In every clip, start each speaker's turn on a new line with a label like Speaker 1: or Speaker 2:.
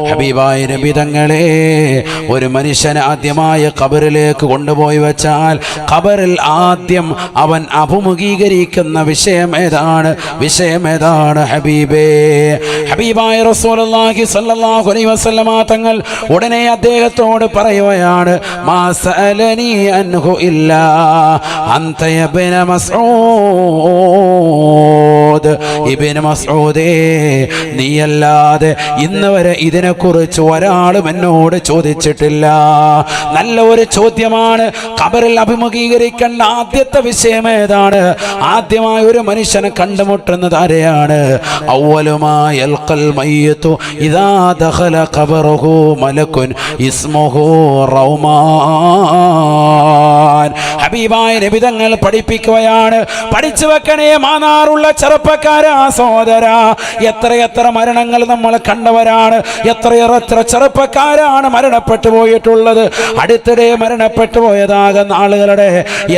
Speaker 1: ഹബീബായ നബി തങ്ങളെ, ഒരു മനുഷ്യൻ ആദ്യമായ ഖബറിലേക്ക് കൊണ്ടുപോയി വെച്ചാൽ ഖബറിൽ ആദ്യം അവൻ അഭിമുഖീകരിക്കുന്ന വിഷയമേതാണ് ഹബീബേ? ഹബീബായ റസൂലുള്ളാഹി സ്വല്ലല്ലാഹു അലൈഹി വസല്ലമ തങ്ങൾ ഉടനെ അദ്ദേഹത്തോട് പറയുകയാണ്, മാ സഅലനി അൻഹു ഇല്ലാ അൻത ഇബ്ന മസ്ഊദ്. ഇബ്നു മസ്ഊദേ, നീയല്ലാതെ ഇന്ന് വരെ ഇതിനെക്കുറിച്ച് ഒരാളും എന്നോട് ചോദിച്ചിട്ടില്ല. നല്ല ഒരു ചോദ്യമാണ്. ഖബറിൽ അഭിമുഖീകരിക്കേണ്ട ആദ്യത്തെ വിഷയം ഏതാണ്? ആദ്യമായി ഒരു മനുഷ്യനെ കണ്ടുമുട്ടുന്നത് ആരെയാണ്? അവ്വലുമായി യൽഖൽ മയ്യിതു ഇദാ ദഖല ഖബറഹു മലകുൻ ഇസ്മുഹു റൗമാൻ. ഹബീബായ നബി തങ്ങൾ പഠിപ്പിക്കുകയാണ്, പഠിച്ചു വെക്കണേ മാനാറുള്ള ചെറുപ്പക്കാരാ, സഹോദരാ, എത്രയെത്ര മരണങ്ങൾ നമ്മൾ കണ്ടവരാണ്. എത്രയെത്ര ചെറുപ്പക്കാരാണ് മരണപ്പെട്ടു പോയിട്ടുള്ളത്. അടുത്തിടെ മരണപ്പെട്ടു പോയതാകുന്ന ആളുകളുടെ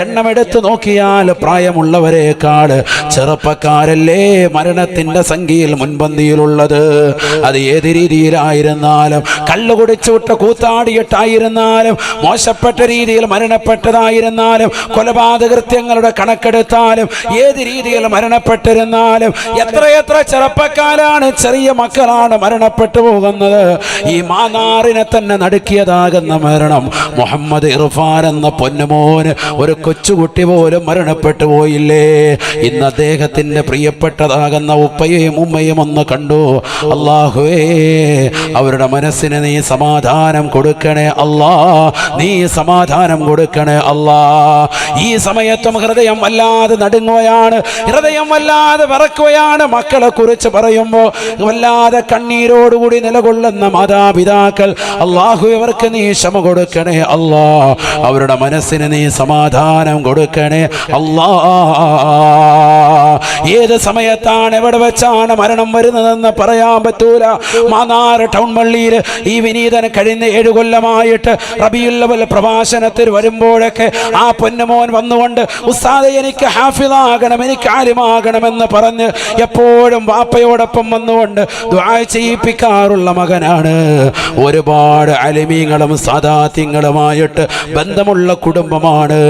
Speaker 1: എണ്ണം എടുത്തു നോക്കിയാൽ പ്രായമുള്ളവരെക്കാൾ ചെറുപ്പക്കാരല്ലേ മരണത്തിന്റെ സംഖ്യയിൽ മുൻപന്തിയിലുള്ളത്. അത് ഏത് രീതിയിലായിരുന്നാലും, കള്ളുകുടിച്ചുവിട്ട കൂത്താടിയിട്ടായിരുന്നാലും, മോശപ്പെട്ട രീതിയിൽ മരണപ്പെട്ടതായിരുന്നാലും, കൊലപാതക കൃത്യങ്ങളുടെ കണക്കെടുത്താലും, ഏത് രീതിയിൽ മരണപ്പെട്ടിരുന്നാലും എത്രയെത്ര ചെറുപ്പക്കാരാണ്, ചെറിയ മക്കളാണ് മരണപ്പെട്ടു പോകുന്നത്. ഈ മാനാറിനെ തന്നെ നടുക്കിയതാകുന്ന മരണം. മുഹമ്മദ് ഇർഫാൻ എന്ന പൊന്നുമോന്, ഒരു കൊച്ചുകുട്ടി പോലും മരണപ്പെട്ടു പോയില്ലേ? ഇന്ന് അദ്ദേഹത്തിന്റെ പ്രിയപ്പെട്ടതാകുന്ന ഉപ്പയും ഉമ്മയും ഒന്ന് കണ്ടു. അല്ലാഹുവേ, അവരുടെ മനസ്സിന് നീ സമാധാനം കൊടുക്കണേ അല്ലാ, നീ സമാധാനം കൊടുക്കണേ അല്ലാ. ഈ സമയത്തും ഹൃദയം വല്ലാതെ നടുങ്ങുകയാണ്, ഹൃദയം വല്ലാതെ വിറക്കുകയാണ്. മക്കളെ കുറിച്ച് പറയുമ്പോൾ വല്ലാതെ കണ്ണീരോടുകൂടി നിലകൊള്ളുന്ന മാതാപിതാക്കൾ, അല്ലാഹു അവർക്ക് നീ ക്ഷമ കൊടുക്കണേ അല്ലാ, അവരുടെ മനസ്സിന് നീ സമാധാനം കൊടുക്കണേ അല്ലാ. ഏത് സമയത്താണ് എവിടെ വെച്ചാണ് മരണം വരുന്നതെന്ന് പറയാൻ പറ്റൂല. മാന്നാറ് ടൗൺ പള്ളിയിൽ ഈ വിനീതൻ കഴിഞ്ഞ 7 കൊല്ലമായിട്ട് റബീഉൽ അവ്വൽ പ്രഭാഷണത്തിൽ വരുമ്പോഴൊക്കെ ആ പൊന്നുമോൻ വന്നുകൊണ്ട്, ഉസ്താദേ എനിക്ക് ഹാഫിളാകണം, എനിക്ക് ആലിമാകണമെന്ന് പറഞ്ഞ് എപ്പോഴും വാപ്പയോടൊപ്പം വന്നുകൊണ്ട് ദുആ ചെയ്യിപ്പിക്കാറുള്ള മകനാണ്. ഒരുപാട് അലിമീങ്ങളും സാദാത്യങ്ങളുമായിട്ട് ബന്ധമുള്ള കുടുംബമാണ്.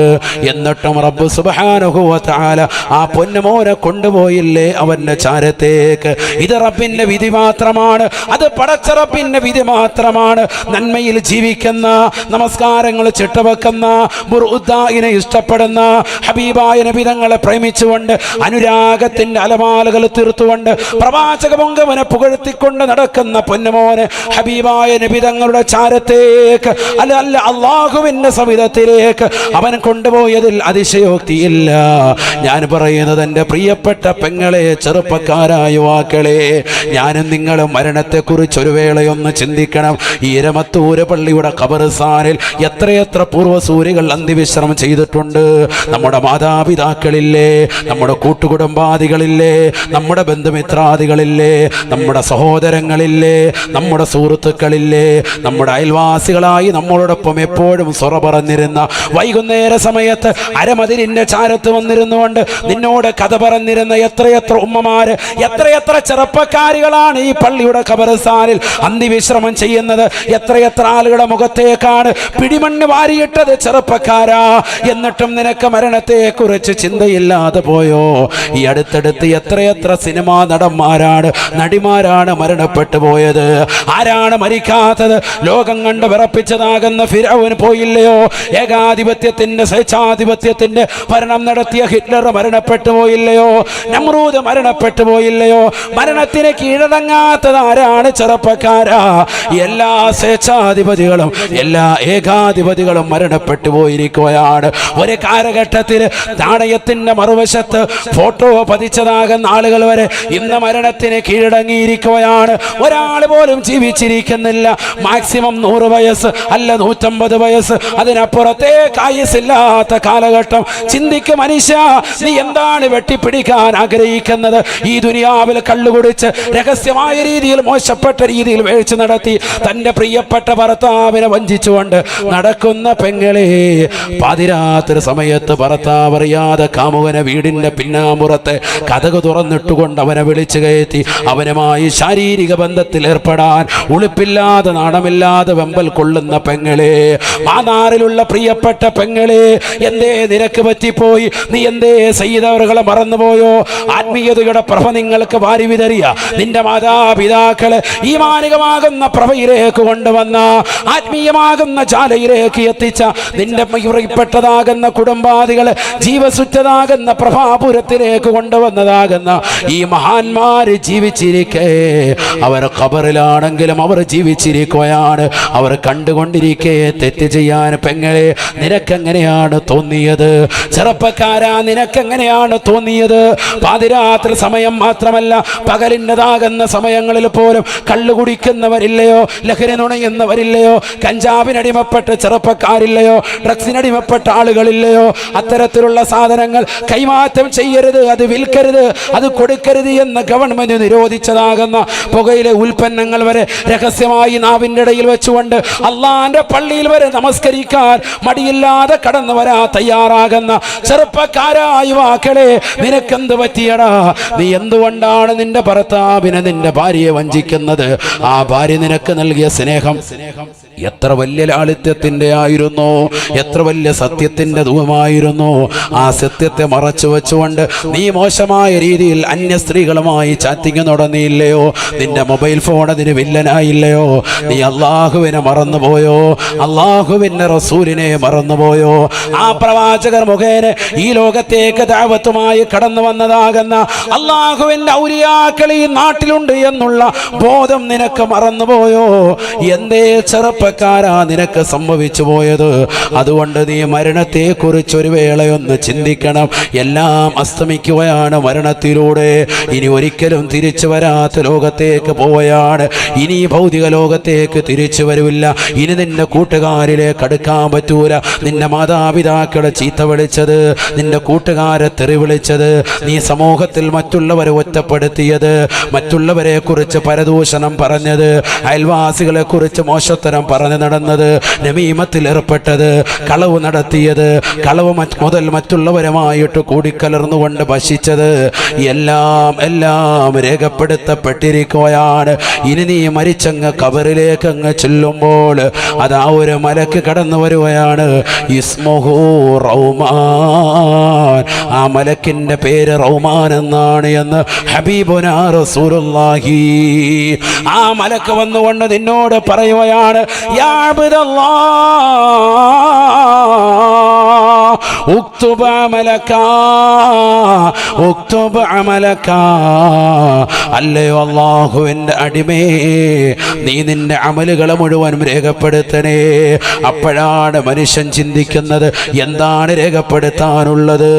Speaker 1: എന്നിട്ടും റബ്ബ് സുബ്ഹാനഹു വ തആല ആ പൊന്നുമോനെ കൊണ്ടുപോയില്ലേ അവന്റെ ചാരത്തേക്ക്? ഇത് റബ്ബിന്റെ വിധി മാത്രമാണ്, അത് പടച്ച റബ്ബിന്റെ വിധി മാത്രമാണ്. നന്മയിൽ ജീവിക്കുന്ന, നമസ്കാരങ്ങൾ ചിട്ടവെക്കുന്ന, ബുർഉദ്ദാഇനെ ഇഷ്ടപ്പെടുന്ന, ഹബീബായ നബി തങ്ങളെ പ്രേമിച്ചുകൊണ്ട് അനുരാഗത്തിന്റെ അലമാലകൾ തീർത്തുകൊണ്ട് പ്രവാചക പൊങ്കവനെ പുകഴ്ത്തിക്കൊണ്ട് നടക്കുന്ന പൊന്നുമോനെ ഹബീബായ നബി തങ്ങളുടെ ചാരത്തേക്ക്, അല്ല അല്ലാഹുവിന്റെ സവിധത്തിലേക്ക് അവൻ കൊണ്ടുപോയതിൽ അതിശയോക്തിയില്ല. ഞാൻ പറയുന്നത് എൻ്റെ പ്രിയപ്പെട്ട പെങ്ങളെ, ചെറുപ്പക്കാരായ യുവാക്കളെ, ഞാനും നിങ്ങളും മരണത്തെക്കുറിച്ച് ഒരു വേളയൊന്ന് ചിന്തിക്കണം. ഈ രമത്തൂര് പള്ളിയുടെ ഖബർസ്ഥാനിൽ എത്രയെത്ര പൂർവ്വസൂരികൾ അന്ത്യവിശ്രമം ചെയ്തിട്ടുണ്ട്. നമ്മുടെ മാതാപിതാക്കളില്ലേ, നമ്മുടെ കൂട്ടുകുടുംബാദികളില്ലേ, നമ്മുടെ ബന്ധുമിത്രാദികളില്ലേ, നമ്മുടെ സഹോദരങ്ങളില്ലേ, നമ്മുടെ സുഹൃത്തുക്കളില്ലേ, നമ്മുടെ അയൽവാസികളായി നമ്മളോടൊപ്പം എപ്പോഴും സൊറ പറഞ്ഞിരുന്ന, വൈകുന്നേര സമയത്ത് അരമതിലിന്റെ ചാരത്ത് വന്നിരുന്നുകൊണ്ട് നിന്നോട് കഥ പറഞ്ഞിരുന്ന എത്രയെത്ര ഉമ്മമാര്, എത്രയെത്ര ചെറുപ്പക്കാരികളാണ് ഈ പള്ളിയുടെ ഖബർസ്ഥാനിൽ അന്ത്യവിശ്രമം ചെയ്യുന്നത്. എത്രയെത്ര ആളുകളുടെ മുഖത്തേക്കാണ് പിടിമണ്ണ് വാരിയിട്ടത് ചെറുപ്പക്കാരാ. എന്നിട്ടും നിനക്ക് മരണത്തെ കുറിച്ച് ചിന്തയില്ലാതെ പോയോ? ഈ അടുത്തടുത്ത് എത്രയെത്ര സിനിമാ നടന്മാരാണ്, നടിമാരാണ് മരണപ്പെട്ടു പോയത്. ആരാണ് മരിക്കാത്തത്? ലോകം കണ്ട് വിറപ്പിച്ചതാകുന്ന ഫിറഔൻ പോയില്ലയോ? ഏകാധിപത്യത്തിന്റെ, സ്വേച്ഛാധിപത്യത്തിന്റെ ഭരണം നടത്തിയ ഹിറ്റ്ലർ മരണപ്പെട്ടു പോയില്ലയോ? നമ്രൂദ് മരണപ്പെട്ടു പോയില്ലയോ? മരണത്തിന് കീഴടങ്ങാത്തത് ആരാണ്? ചെറുപ്പക്കാരാ. എല്ലാ സ്വേച്ഛാധിപതികളും, എല്ലാ ഏകാധിപതികളും മരണപ്പെട്ടു പോയിരിക്കുകയാണ്. ഒരു കാലഘട്ടത്തിൽ നാണയത്തിന്റെ മറുവശത്ത് ഫോട്ടോ പതിച്ചതാകുന്ന ആളുകൾ വരെ ഇന്ന് മരണത്തിന് കീഴടങ്ങിയിരിക്കുകയാണ്. ഒരാൾ പോലും ജീവിച്ചിരിക്കുന്നില്ല. മാക്സിമം 100 വയസ്സ്, അല്ല 150 വയസ്സ്, അതിനപ്പുറത്തേക്ക് ആയുസ്സില്ലാത്ത കാലഘട്ടം. ചിന്തിക്കും മനുഷ്യ, നീ എന്താണ് വെട്ടിപ്പിടിക്കാൻ ആഗ്രഹിക്കുന്നത്? ഈ ദുനിയാവിൽ കള്ളുകുടിച്ച് രഹസ്യമായ രീതിയിൽ, മോശപ്പെട്ട രീതിയിൽ വീഴ്ച നടത്തി തന്റെ പ്രിയപ്പെട്ട ഭർത്താവിനെ വഞ്ചിച്ചുകൊണ്ട് നടക്കുന്ന പെങ്ങളെ, പാതിരാത്രി സമയത്ത് ഭർത്താവ് അറിയാതെ കാമുകനെ വീടിന്റെ പിന്നാമ്പുറത്തെ കതക് തുറന്നിട്ടുകൊണ്ട് അവനെ വിളിച്ചു കയറ്റി അവനുമായി ശാരീരിക ബന്ധത്തിൽ ഏർപ്പെടാൻ പരിചയപ്പെടാൻ ഉളുപ്പില്ലാതെ നാണമില്ലാതെ വെമ്പൽ കൊള്ളുന്ന പെങ്ങളെ, മാന്നാറിലുള്ള പ്രിയപ്പെട്ട പെങ്ങളെ, എന്തേ നിനക്ക് പറ്റിപ്പോയി? നീ എന്തേ സയ്യിദവറുകളെ മറന്നുപോയോ? ആത്മീയതയുടെ പ്രഭ നിങ്ങൾക്ക് വാരി വിതറിയ നിന്റെ മാതാപിതാക്കളെ ഈമാനികമാകുന്ന പ്രഭയിലേക്ക് കൊണ്ടുവന്ന, ആത്മീയമാകുന്ന ജാലയിലേക്ക് എത്തിച്ച നിന്റെ പ്രിയപ്പെട്ടതാകുന്ന കുടുംബാദികളെ ജീവസുറ്റതാകുന്ന പ്രഭാപുരത്തിലേക്ക് കൊണ്ടുവന്നതാകുന്ന ഈ മഹാന്മാര് ജീവിച്ചിരിക്കേ, അവർ ഖബറിലാണെങ്കിലും അവർ ജീവിച്ചിരിക്കുകയാണ്. അവർ കണ്ടുകൊണ്ടിരിക്കേ തെറ്റ് ചെയ്യാൻ പെങ്ങളെ നിനക്കെങ്ങനെയാണ് തോന്നിയത്? ചെറുപ്പക്കാരാ, നിനക്കെങ്ങനെയാണ് തോന്നിയത്? പാതിരാത്രി സമയം മാത്രമല്ല, പകലിൻ്റെതാകുന്ന സമയങ്ങളിൽ പോലും കള്ളു കുടിക്കുന്നവരില്ലയോ? ലഹരി നുണയുന്നവരില്ലയോ? കഞ്ചാവിനടിമപ്പെട്ട ചെറുപ്പക്കാരില്ലയോ? ഡ്രഗ്സിനടിമപ്പെട്ട ആളുകളില്ലയോ? അത്തരത്തിലുള്ള സാധനങ്ങൾ കൈമാറ്റം ചെയ്യരുത്, അത് വിൽക്കരുത്, അത് കൊടുക്കരുത് എന്ന് ഗവൺമെന്റ് നിരോധിച്ചതാകുന്ന പുകയിലെ ഉൽപ്പന്നങ്ങൾ വരെ രഹസ്യമായി നാവിൻ്റെ ഇടയിൽ വെച്ചുകൊണ്ട് അള്ളാന്റെ പള്ളിയിൽ വരെ നമസ്കരിക്കാൻ മടിയില്ലാതെ കടന്നു വരാൻ തയ്യാറാകുന്ന ചെറുപ്പക്കാരായ യുവാക്കളെ, നിനക്കെന്ത് പറ്റിയടാ? നീ എന്തുകൊണ്ടാണ് നിന്റെ ഭർത്താവിനെ, നിന്റെ ഭാര്യയെ വഞ്ചിക്കുന്നത്? ആ ഭാര്യ നിനക്ക് നൽകിയ സ്നേഹം എത്ര വലിയ ലാളിത്യത്തിന്റെ ആയിരുന്നു, എത്ര വലിയ സത്യത്തിന്റെ ധൂപമായിരുന്നു. ആ സത്യത്തെ മറച്ചു വെച്ചുകൊണ്ട് നീ മോശമായ രീതിയിൽ അന്യ സ്ത്രീകളുമായി ചാറ്റിങ് നടന്നില്ലയോ? നിന്റെ മൊബൈൽ ഫോൺ അതിന് വില്ലനായില്ലയോ? നീ അള്ളാഹുവിനെ മറന്നുപോയോ? അള്ളാഹുവിന്റെ റസൂലിനെ മറന്നുപോയോ? ആ പ്രവാചകർ മുഖേന ഈ ലോകത്തേക്ക് ദഅവത്തുമായി കടന്നു വന്നതാകുന്ന അള്ളാഹുവിന്റെ ഔലിയാക്കൾ ഈ നാട്ടിലുണ്ട് എന്നുള്ള ബോധം നിനക്ക് മറന്നുപോയോ? എന്തേ ചെറുപ്പക്കാരാ നിനക്ക് സംഭവിച്ചു പോയത്? അതുകൊണ്ട് നീ മരണത്തെക്കുറിച്ച് ഒരു വേളയൊന്ന് ചിന്തിക്കണം. എല്ലാം അസ്തമിക്കുകയാണ് മരണത്തിലൂടെ. ഇനി ഒരിക്കലും തിരിച്ചു വരാത്ത ലോകത്തേക്ക് പോവുകയാണ്. ഇനി ഭൗതിക ലോകത്തേക്ക് തിരിച്ചു വരില്ല. ഇനി നിന്റെ കൂട്ടുകാരിലേക്ക് അടുക്കാൻ പറ്റൂല. നിന്റെ മാതാപിതാക്കളെ ചീത്ത വിളിച്ചത്, നിന്റെ കൂട്ടുകാരെ തെറി വിളിച്ചത്, നീ സമൂഹത്തിൽ മറ്റുള്ളവരെ ഒറ്റപ്പെടുത്തിയത്, മറ്റുള്ളവരെ കുറിച്ച് പരദൂഷണം പറഞ്ഞത്, അയൽവാസികളെ കുറിച്ച് മോശത്തരം പറഞ്ഞു നടന്നത്, നമീമത്തിൽ ഏർപ്പെട്ടത്, കളവ് നടത്തിയത്, കളവ് മുതൽ മറ്റുള്ളവരുമായിട്ട് കൂടിക്കലർന്നുകൊണ്ട് ഭക്ഷിച്ചത്, എല്ലാം രേഖപ്പെടുത്തപ്പെട്ടിരിക്കുകയാണ്. ഇനി നീ മരിച്ചങ്ങ് കബറിലേക്ക് അങ്ങ് ചെല്ലുമ്പോൾ അതാ ഒരു മലക്ക് കടന്നു വരുകയാണ്. ഇസ്മുഹു റൗമാൻ. ആ മലക്കിന്റെ പേര് റൗമാൻ എന്നാണ് എന്ന് ഹബീബുനാ റസൂലുള്ളാഹി. ആ മലക്ക് വന്നുകൊണ്ട് നിന്നോട് പറയുകയാണ്, യാ അബ്ദല്ലാഹ് ഉക്തുബ് അമലക ഉക്തുബ് അമലക. അല്ലയോ അല്ലാഹുവിന്റെ അടിമേ, നീ നിന്റെ അമലുകളെ മുഴുവനും രേഖപ്പെടുത്തണേ. അപ്പോഴാണ് മനുഷ്യൻ ചിന്തിക്കുന്നത്, എന്താണ് രേഖപ്പെടുത്താനുള്ളത്?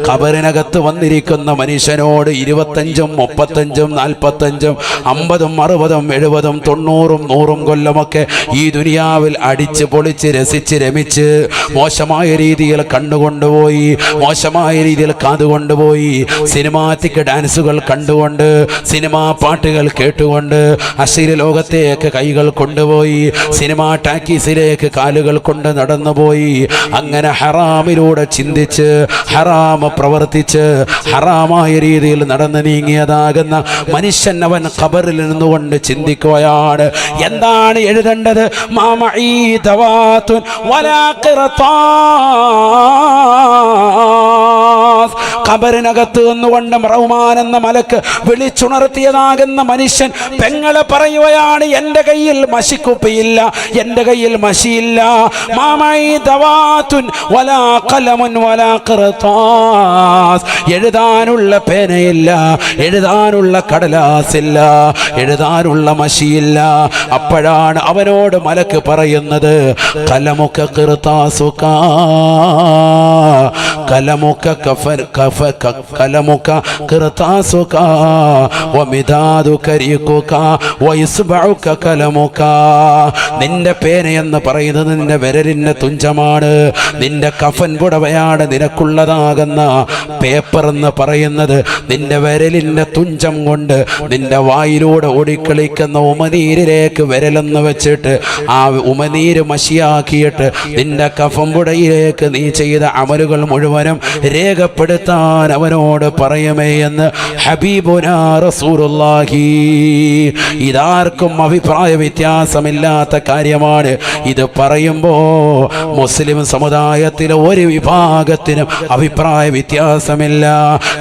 Speaker 1: ഖബറിനകത്ത് വന്നിരിക്കുന്ന മനുഷ്യനോട് 25, 35, 45, 50, 60, 70, 90, 100 കൊല്ലമൊക്കെ ഈ ദുനിയാവിൽ അടിച്ച് പൊളിച്ച് രസിച്ച് രമിച്ച് മോശമായ രീതിയിൽ കണ്ടുകൊണ്ടുപോയി, മോശമായ രീതിയിൽ കാതുകൊണ്ടുപോയി, സിനിമാറ്റിക് ഡാൻസുകൾ കണ്ടുകൊണ്ട്, സിനിമാ പാട്ടുകൾ കേട്ടുകൊണ്ട്, അശ്ലീല ലോകത്തേക്ക് കൈകൾ കൊണ്ടുപോയി, സിനിമാ ടാക്കീസിലേക്ക് കാലുകൾ കൊണ്ട് നടന്നുപോയി. അങ്ങനെ ഹറാമിലൂടെ ചിന്തിച്ച്, ഹറാമ പ്രവർത്തിച്ച്, ഹറാമായ രീതിയിൽ നടന്നു നീങ്ങിയതാകുന്ന മനുഷ്യൻ അവൻ ഖബറിൽ നിന്നുകൊണ്ട് ചിന്തിക്കുകയാണ്, എന്താണ് എഴുതേണ്ടത്? മാമഈ ദവാതുൻ വലാ ഖിർതാസ്. ഖബറിനകത്ത് നിന്നുകൊണ്ട് റഹ്മാൻ എന്ന മലക്ക് വിളിച്ചുണർത്തിയതാകുന്ന മനുഷ്യൻ പെങ്ങളെ പറയുകയാണ്, എൻ്റെ കയ്യിൽ മഷിക്കുപ്പിയില്ല, എൻ്റെ കയ്യിൽ മഷിയില്ല. മാമഈ ദവാതുൻ വലാ ഖലമുൻ വലാ ഖിർതാസ്. എഴുതാനുള്ള പേനയില്ല, എഴുതാനുള്ള കടലാസില്ല, എഴുതാനുള്ള മഷിയില്ല. അപ്പോഴാണ് അവനോട് മലക്ക് പറയുന്നത്, കലമുക ഖിർതാസുക കലമുക കലമുക ഖിർതാസുക വമിദാദുകരീഖുക വയസ്ബഉക കലമുക. നിന്റെ പേന എന്ന് പറയുന്നത് നിന്റെ വിരലിന്റെ തുഞ്ചമാണ്, നിന്റെ കഫൻ പുടവയാണ് നിനക്കുള്ളതാകുന്ന പേപ്പർ എന്ന് പറയുന്നത്. നിന്റെ വിരലിന്റെ തുഞ്ചം കൊണ്ട് നിന്റെ വായിലൂടെ ഓടിക്കളിക്കുന്ന ഉമനീരിലേക്ക് വിരലെന്ന് വെച്ചിട്ട് ആ ഉമനീര് മഷിയാക്കിയിട്ട് നിന്റെ കഫംപുടയിലേക്ക് നീ ചെയ്ത അമലുകൾ മുഴുവനും രേഖപ്പെടുത്താൻ ഞാൻ അവനോട് പറയുമേ എന്ന് ഹബീബുനാ റസൂലുള്ളാഹി. ഇതാർക്കും അഭിപ്രായ വ്യത്യാസമില്ലാത്ത കാര്യമാണ്. ഇത് പറയുമ്പോൾ മുസ്ലിം സമുദായത്തിലെ ഒരു വിഭാഗത്തിനും അഭിപ്രായ വ്യത്യാസമില്ല.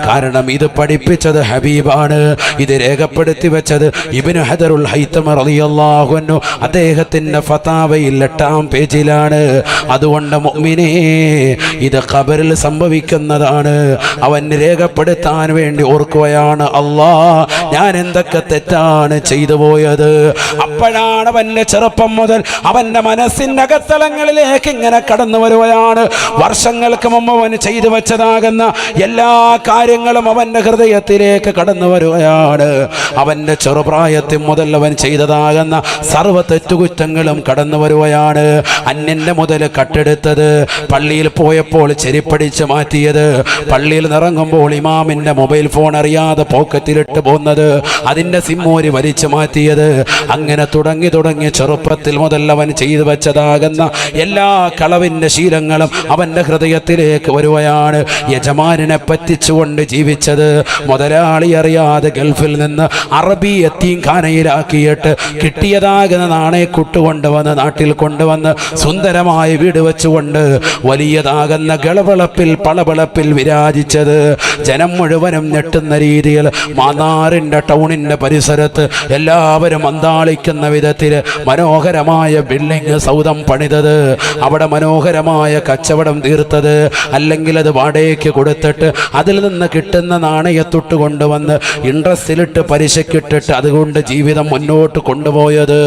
Speaker 1: കാരണം ഇത് പഠിപ്പിച്ചത് ഹബീബാണ്. ഇത് രേഖപ്പെടുത്തി വെച്ചത് ഇബ്നു ഹജറുൽ ഹൈതമി റളിയല്ലാഹു അൻഹു അദ്ദേഹത്തിന്റെ ഫതാവയിൽ 8-ാം പേജിലാണ്. അതുകൊണ്ട് മുഅ്മിനേ, ഇത് ഖബറിൽ സംഭവിക്കുന്നതാണ്. അവൻ രേഖപ്പെടുത്താൻ വേണ്ടി ഓർക്കുകയാണ്, അല്ലാ ഞാൻ എന്തൊക്കെ തെറ്റാണ് ചെയ്തു പോയത്. അപ്പോഴാണ് അവന്റെ ചെറുപ്പം മുതൽ അവന്റെ മനസ്സിന്റെ അകത്തളങ്ങളിലേക്ക് ഇങ്ങനെ കടന്നു വരുകയാണ്. വർഷങ്ങൾക്ക് മുമ്പ് അവൻ ചെയ്തു വെച്ചതാകുന്ന എല്ലാ കാര്യങ്ങളും അവന്റെ ഹൃദയത്തിലേക്ക് കടന്നു വരുകയാണ്. അവന്റെ ചെറുപ്രായത്തിൽ മുതൽ അവൻ ചെയ്തതാകുന്ന സർവ്വ തെറ്റുകുറ്റങ്ങളും കടന്നു വരുകയാണ്. അന്യന്റെ മുതൽ കട്ടെടുത്തത്, പള്ളിയിൽ പോയപ്പോൾ ചെരിപ്പടിച്ച് മാറ്റിയത്, പള്ളിയിൽ നിറങ്ങുമ്പോൾ ഇമാമിന്റെ മൊബൈൽ ഫോൺ അറിയാതെ പോക്കറ്റിലിട്ട് പോകുന്നത്, അതിന്റെ സിമ്മോരി വലിച്ചു മാറ്റിയത്, അങ്ങനെ തുടങ്ങി ചെറുപ്പത്തിൽ മുതൽ അവൻ ചെയ്തു വെച്ചതാകുന്ന എല്ലാ കളവിന്റെ ശീലങ്ങളും അവന്റെ ഹൃദയത്തിലേക്ക് വരുകയാണ്. യജമാനെ പറ്റിച്ചുകൊണ്ട് ജീവിച്ചത്, മുതലാളി അറിയാതെ ഗൾഫിൽ നിന്ന് അറബി യത്തീംഖാനയിലാക്കിയിട്ട് കിട്ടിയതാകുന്ന നാണയക്കുട്ട് കൊണ്ടുവന്ന് നാട്ടിൽ കൊണ്ടുവന്ന് സുന്ദരമായ വീട് വെച്ചുകൊണ്ട് വലിയതാകുന്ന ഗളവളപ്പിൽ പളവളപ്പിൽ വിരാജിച്ചത്, ജനം മുഴുവനും ഞെട്ടുന്ന രീതിയിൽ മാന്നാറിന്റെ ടൗണിന്റെ പരിസരത്ത് എല്ലാവരും അന്താളിക്കുന്ന വിധത്തിൽ മനോഹരമായ ബിൽഡിംഗ് സൗധം പണിതത്, അവിടെ മനോഹരമായ കച്ചവടം തീർത്തത്, അല്ലെങ്കിൽ അത് വാടകയ്ക്ക് കൊടുത്തിട്ട് അതിൽ നിന്ന് കിട്ടുന്ന നാണയത്തൊട്ട് കൊണ്ടുവന്ന് ഇൻട്രസ്റ്റിലിട്ട് പലിശക്കിട്ടിട്ട് അതുകൊണ്ട് ജീവിതം മുന്നോട്ട് കൊണ്ടുപോയത്.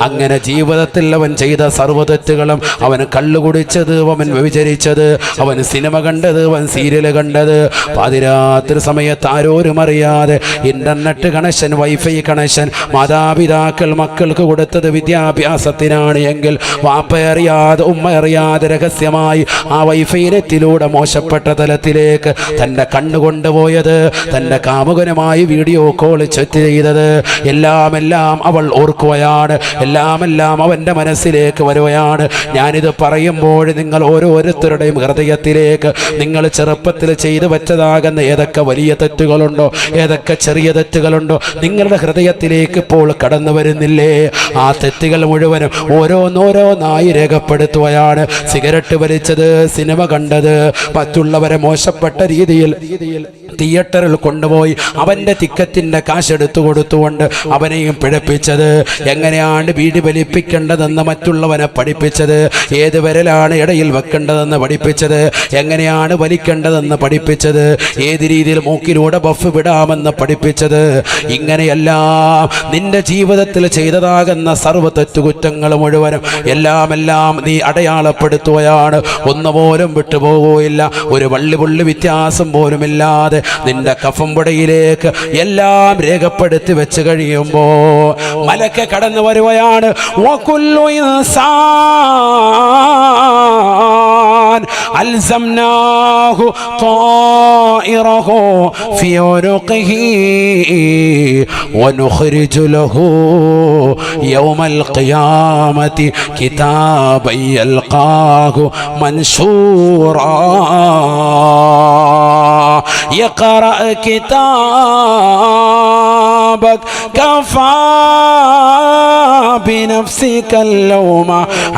Speaker 1: അങ്ങനെ ജീവിതത്തിൽ അവൻ ചെയ്ത സർവ്വ തെറ്റുകളും, അവൻ കള്ളു കുടിച്ചത്, അവൻ വ്യഭിചരിച്ചത്, അവൻ സിനിമ കണ്ടത്, അവൻ സീരിയൽ കണ്ടത്, പാതിരാത്രി സമയത്ത് ആരോരും അറിയാതെ ഇന്റർനെറ്റ് കണക്ഷൻ, വൈഫൈ കണക്ഷൻ മാതാപിതാക്കൾ മക്കൾക്ക് കൊടുത്തത് വിദ്യാഭ്യാസത്തിനാണ് എങ്കിൽ വാപ്പ അറിയാതെ ഉമ്മ അറിയാതെ രഹസ്യമായി ആ വൈഫൈ നെറ്റിലൂടെ മോശപ്പെട്ട തലത്തിലേക്ക് തൻ്റെ കണ്ണുകൊണ്ടുപോയത്, തൻ്റെ കാമുകനുമായി വീഡിയോ കോൾ ചാറ്റ് ചെയ്തത്, എല്ലാം അവൾ ഓർക്കുകയാണ്, എല്ലാം അവൻ്റെ മനസ്സിലേക്ക് വരുകയാണ്. ഞാനിത് പറയുമ്പോൾ നിങ്ങൾ ഓരോരുത്തരുടെയും ഹൃദയത്തിലേക്ക് നിങ്ങൾ ചെറുപ്പത്തിൽ ചെയ്തു വെച്ചതാകുന്ന ഏതൊക്കെ വലിയ തെറ്റുകളുണ്ടോ, ഏതൊക്കെ ചെറിയ തെറ്റുകളുണ്ടോ നിങ്ങളുടെ ഹൃദയത്തിലേക്ക് ഇപ്പോൾ കടന്നു വരുന്നില്ലേ? ആ തെറ്റുകൾ മുഴുവനും ഓരോന്നോരോന്നായി രേഖപ്പെടുത്തുകയാണ്. സിഗരറ്റ് വലിച്ചത്, സിനിമ കണ്ടത്, മറ്റുള്ളവരെ മോശപ്പെട്ട രീതിയിൽ തിയേറ്ററിൽ കൊണ്ടുപോയി അവൻ്റെ ടിക്കറ്റിൻ്റെ കാശെടുത്തു കൊടുത്തുകൊണ്ട് അവനെയും പിഴപ്പിച്ചത്, എങ്ങനെയാണ് വീട് വലിപ്പിക്കേണ്ടതെന്ന് മറ്റുള്ളവനെ പഠിപ്പിച്ചത്, ഏത് വിരലാണ് ഇടയിൽ വെക്കേണ്ടതെന്ന് പഠിപ്പിച്ചത്, എങ്ങനെയാണ് വലിക്കേണ്ടതെന്ന് പഠിപ്പിച്ചത്, ഏത് രീതിയിൽ മൂക്കിലൂടെ ബഫ് വിടാമെന്ന് പഠിപ്പിച്ചത്. ഇങ്ങനെയെല്ലാം നിന്റെ ജീവിതത്തിൽ ചെയ്തതാകുന്ന സർവ്വ തെറ്റുകുറ്റങ്ങൾ മുഴുവനും എല്ലാം നീ അടയാളപ്പെടുത്തുകയാണ്. ഒന്നുപോലും വിട്ടുപോകുകയില്ല. ഒരു വള്ളിപുള്ളി വ്യത്യാസം പോലുമില്ലാതെ നിന്റെ കഫംപുടയിലേക്ക് എല്ലാം രേഖപ്പെടുത്തി വെച്ച് കഴിയുമ്പോ മലക്ക് കടന്നു വരുകയാണ്. വകുല്ലു ഇൻസാൻ അൽസംനാഹു ത്വാഇറഹു ഫി ഉനുഖിഹി വനുഖ്രിജു ലഹു യൗമൽ ഖിയാമത്തി കിതാബൻ യൽഖാഹു മൻശൂറാ يقرأ كتابك كفى بنفسك اليوم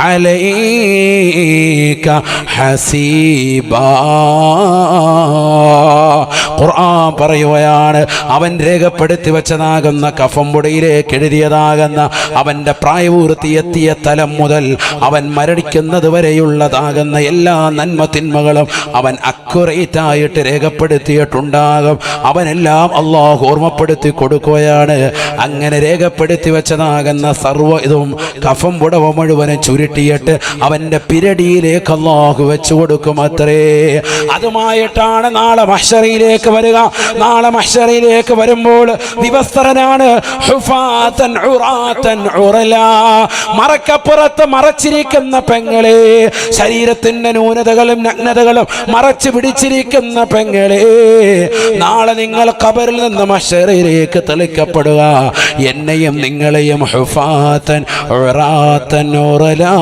Speaker 1: عليك حسيبا. ഖുർആൻ പറയുകയാണ്, അവൻ രേഖപ്പെടുത്തി വെച്ചതാകുന്ന കഫംപുടയിലേക്ക് എഴുതിയതാകുന്ന അവൻ്റെ പ്രായപൂർത്തി എത്തിയ തലം മുതൽ അവൻ മരണിക്കുന്നത് വരെയുള്ളതാകുന്ന എല്ലാ നന്മ തിന്മകളും അവൻ അക്യുറേറ്റ് ആയിട്ട് രേഖപ്പെടുത്തിയിട്ടുണ്ടാകും. അവനെല്ലാം അള്ളാഹു ഓർമ്മപ്പെടുത്തി കൊടുക്കുകയാണ്. അങ്ങനെ രേഖപ്പെടുത്തി വെച്ചതാകുന്ന സർവ്വ ഇതും കഫം പുടവ മുഴുവനും ചുരുട്ടിയിട്ട് അവൻ്റെ പിരടിയിലേക്ക് അള്ളാഹു വെച്ചു കൊടുക്കും അത്രേ. അതുമായിട്ടാണ് നാളെ മഹ്ശറിലേക്ക് വരിക. നാളെ മഹ്ശറിലേക്ക് വരുമ്പോൾ വിവസ്ത്രനാണ്, ഹുഫാതൻ ഉറാതൻ ഉറലാ, മറക്കപ്പുറത്ത് മറച്ചിരിക്കുന്ന പെങ്ങളെ, ശരീരത്തിന്റെ ന്യൂനതകളും നഗ്നതകളും മറച്ചു പിടിച്ചിരിക്കുന്ന പെങ്ങളെ, നാളെ നിങ്ങൾ ഖബറിൽ നിന്ന് മഹ്ശറിലേക്ക് നയിക്കപ്പെടുക. എന്നെയും നിങ്ങളെയും ഹുഫാത്തൻ ഉറാത്തൻ ഉറലാ,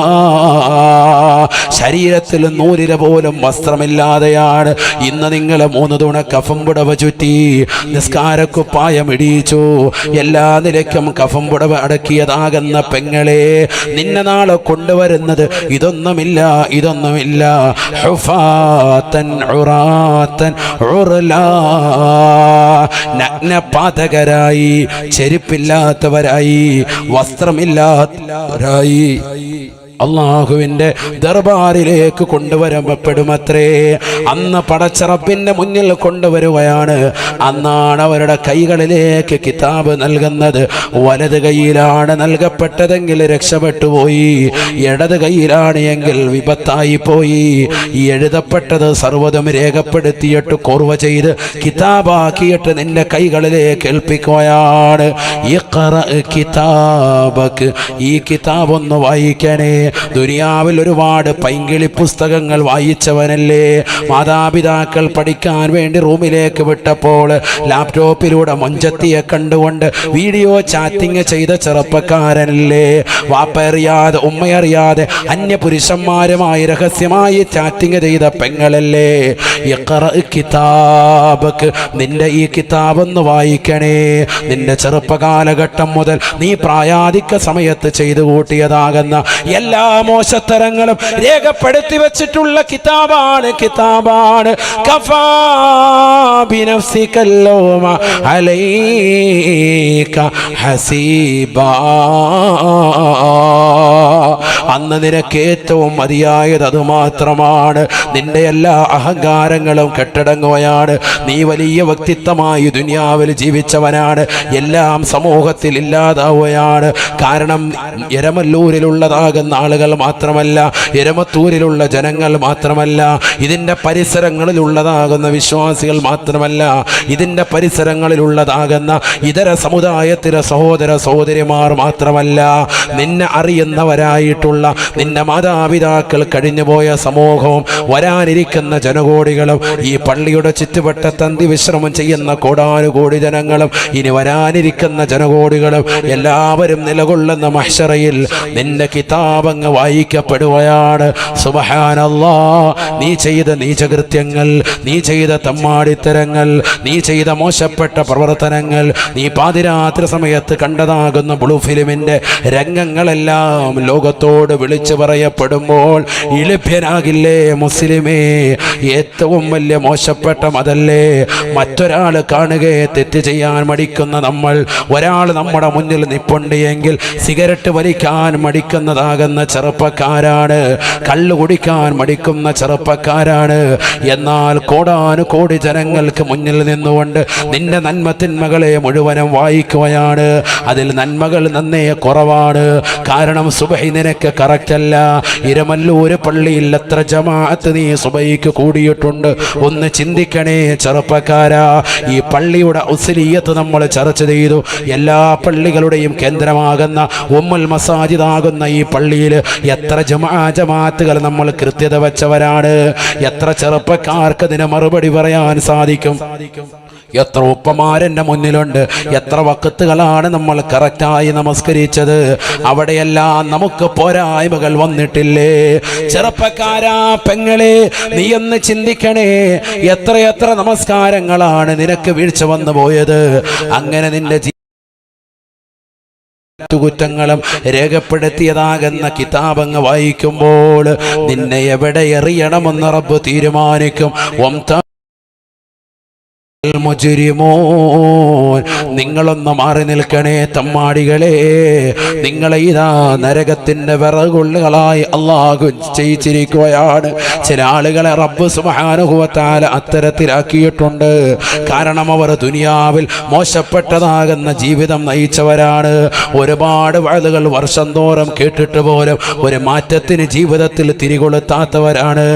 Speaker 1: ശരീരത്തിൽ നൂലില പോലും വസ്ത്രമില്ലാതെയാണ് ഇന്ന് നിങ്ങൾ 3 തുണ കഫം പുടവ ചുറ്റി നിസ്കാരക്കുപ്പായം ഇടിയിച്ചു. എല്ലാ നിലയ്ക്കും കഫം പുടവ അടക്കിയതാകുന്ന പെങ്ങളെ, നിന്നെ നാളെ കൊണ്ടുവരുന്നത് ഇതൊന്നുമില്ല. ഹുഫാത്തൻ ഉറാത്തൻ ഉറലാ, നഗ്നപാതകരായി, ചെരുപ്പില്ലാത്തവരായി, വസ്ത്രമില്ലാത്തവരായി അള്ളാഹുവിൻ്റെ ദർബാറിലേക്ക് കൊണ്ടുവരപ്പെടുമത്രേ. അന്ന് പടച്ചറപ്പിൻ്റെ മുന്നിൽ കൊണ്ടുവരുകയാണ്. അന്നാണ് അവരുടെ കൈകളിലേക്ക് കിതാബ് നൽകുന്നത്. വലത് കൈയിലാണ് നൽകപ്പെട്ടതെങ്കിൽ രക്ഷപ്പെട്ടുപോയി, ഇടത് കൈയിലാണ് എങ്കിൽ വിപത്തായി പോയി. ഈ എഴുതപ്പെട്ടത് സർവ്വതും രേഖപ്പെടുത്തിയിട്ട് കോർവ ചെയ്ത് കിതാബാക്കിയിട്ട് നിന്റെ കൈകളിലേക്ക് ഏൽപ്പിക്കുകയാണ്. ഈ കിതാബൊന്ന് വായിക്കണേ. ദുനിയാവിൽ ഒരുപാട് പൈങ്കിളി പുസ്തകങ്ങൾ വായിച്ചവനല്ലേ. മാതാപിതാക്കൾ പഠിക്കാൻ വേണ്ടി റൂമിലേക്ക് വിട്ടപ്പോൾ ലാപ്ടോപ്പിലൂടെ മൊഞ്ചത്തിയെ കണ്ടുകൊണ്ട് വീഡിയോ ചാറ്റിംഗ് ചെയ്ത ചെറുപ്പക്കാരനല്ലേ. വാപ്പയറിയാതെ ഉമ്മയറിയാതെ അന്യപുരുഷന്മാരുമായി രഹസ്യമായി ചാറ്റിംഗ് ചെയ്ത പെങ്ങളല്ലേ. കിതാബക്ക്, നിന്റെ ഈ കിതാബൊന്ന് വായിക്കണേ. നിന്റെ ചെറുപ്പകാലഘട്ടം മുതൽ നീ പ്രായാധിക സമയത്ത് ചെയ്തു കൂട്ടിയതാകുന്ന എല്ലാ മോശത്തരങ്ങളും രേഖപ്പെടുത്തി വെച്ചിട്ടുള്ള കിതാബാണ്. കഫാ ബിനഫ്സിക ലൗമ അലൈക ഹസീബാ. അന്ന് നിനക്ക് ഏറ്റവും മതിയായത് അതുമാത്രമാണ്. നിന്റെ എല്ലാ അഹങ്കാരങ്ങളും കെട്ടടങ്ങുകയാണ്. നീ വലിയ വ്യക്തിത്വമായി ദുനിയാവിൽ ജീവിച്ചവനാണ്. എല്ലാം സമൂഹത്തിൽ ഇല്ലാതാവുകയാണ്. കാരണം എരമല്ലൂരിലുള്ളതാകുന്ന ആളുകൾ മാത്രമല്ല, എരമത്തൂരിലുള്ള ജനങ്ങൾ മാത്രമല്ല, ഇതിൻ്റെ പരിസരങ്ങളിലുള്ളതാകുന്ന വിശ്വാസികൾ മാത്രമല്ല, ഇതിൻ്റെ പരിസരങ്ങളിലുള്ളതാകുന്ന ഇതര സമുദായത്തിലെ സഹോദര സഹോദരിമാർ മാത്രമല്ല, നിന്നെ അറിയുന്നവരായിട്ടുള്ള നിന്റെ മാതാപിതാക്കൾ, കഴിഞ്ഞുപോയ സമൂഹവും വരാനിരിക്കുന്ന ജനകോടികളും ഈ പള്ളിയുടെ ചുറ്റുവട്ടത്ത് അന്തിവിശ്രമം ചെയ്യുന്ന കോടാനുകോടി ജനങ്ങളും ഇനി വരാനിരിക്കുന്ന ജനകോടികളും എല്ലാവരും നിലകൊള്ളുന്ന മഹ്ശറയിൽ നിന്റെ കിതാബങ്ങ് വായിക്കപ്പെടുകയാണ്. സുബ്ഹാനല്ലാഹ്, നീ ചെയ്ത നീചകൃത്യങ്ങൾ, നീ ചെയ്ത തമ്മാടിത്തരങ്ങൾ, നീ ചെയ്ത മോശപ്പെട്ട പ്രവർത്തനങ്ങൾ, നീ പാതിരാത്രി സമയത്ത് കണ്ടതാകുന്ന ബ്ലൂ ഫിലിമിൻ്റെ രംഗങ്ങളെല്ലാം ലോകത്തോട് വിളിച്ചു പറയപ്പെടുമ്പോൾ ഇളിഭ്യനാകില്ലേ മുസ്ലിമേ? ഏറ്റവും വലിയ മോശപ്പെട്ട മതല്ലേ മറ്റൊരാൾ കാണുകയെ തെറ്റ് ചെയ്യാൻ മടിക്കുന്ന നമ്മൾ. ഒരാൾ നമ്മുടെ മുന്നിൽ നിപ്പുണ്ട് എങ്കിൽ സിഗരറ്റ് വലിക്കാൻ മടിക്കുന്നതാകുന്ന ചെറുപ്പക്കാരാണ്, കള്ളു കുടിക്കാൻ മടിക്കുന്ന ചെറുപ്പക്കാരാണ്. എന്നാൽ കോടാനുകോടി ജനങ്ങൾക്ക് മുന്നിൽ നിന്നുകൊണ്ട് നിന്റെ നന്മത്തിന്മകളെ മുഴുവനും വായിക്കുകയാണ്. അതിൽ നന്മകൾ നന്നേ കുറവാണ്. കാരണം സുബഹി നിനക്ക് കറക്റ്റല്ല. ഇരമല്ലൂര് പള്ളിയിൽ എത്ര ജമാഅത്ത് നീ സുബഹിക്ക് കൂടിയിട്ടുണ്ട്? ഒന്ന് ചിന്തിക്കണേ ചെറുപ്പക്കാരാ. ഈ പള്ളിയുടെ ഉസ്ലിയത്ത് നമ്മൾ ചർച്ച ചെയ്തു. എല്ലാ പള്ളികളുടെയും കേന്ദ്രമാകുന്ന ഉമ്മുൽ മസാജിദ് ആകുന്ന ഈ പള്ളിയിൽ എത്ര ജമാഅത്തുകൾ നമ്മൾ കൃത്യത വെച്ചവരാണ്. എത്ര ചെറുപ്പക്കാർക്ക് ഇതിന് മറുപടി പറയാൻ സാധിക്കും? എത്ര ഉപ്പമാരെൻ്റെ മുന്നിലുണ്ട്. എത്ര വക്കത്തുകളാണ് നമ്മൾ കറക്റ്റായി നമസ്കരിച്ചത്? അവിടെയെല്ലാം നമുക്ക് പോരായ്മകൾ വന്നിട്ടില്ലേ? ചെറുപ്പക്കാരാ, പെങ്ങളെ, നീ ഒന്ന് ചിന്തിക്കണേ. എത്രയെത്ര നമസ്കാരങ്ങളാണ് നിനക്ക് വീഴ്ച വന്നു പോയത്? അങ്ങനെ നിന്റെ കുറ്റങ്ങളും രേഖപ്പെടുത്തിയതാകുന്ന കിതാബങ്ങ് വായിക്കുമ്പോൾ നിന്നെ എവിടെ എറിയണമെന്ന് റബ്ബ് തീരുമാനിക്കും. നിങ്ങളൊന്ന് മാറി നിൽക്കണേ തമ്മാടികളെ. നിങ്ങളെ ഇതാ നരകത്തിന്റെ വിറകുള്ളുകളായി അള്ളാഹു ചെയ്യിച്ചിരിക്കുകയാണ്. ചില ആളുകളെ റബ്ബ് സുബ്ഹാനഹു വ തആല അത്തരത്തിലാക്കിയിട്ടുണ്ട്. കാരണം അവർ ദുനിയാവിൽ മോശപ്പെട്ടതാകുന്ന ജീവിതം നയിച്ചവരാണ്. ഒരുപാട് വഅദുകൾ വർഷം തോറും കേട്ടിട്ട് പോലും ഒരു മാറ്റത്തിന് ജീവിതത്തിൽ തിരികൊളുത്താത്തവരാണ്.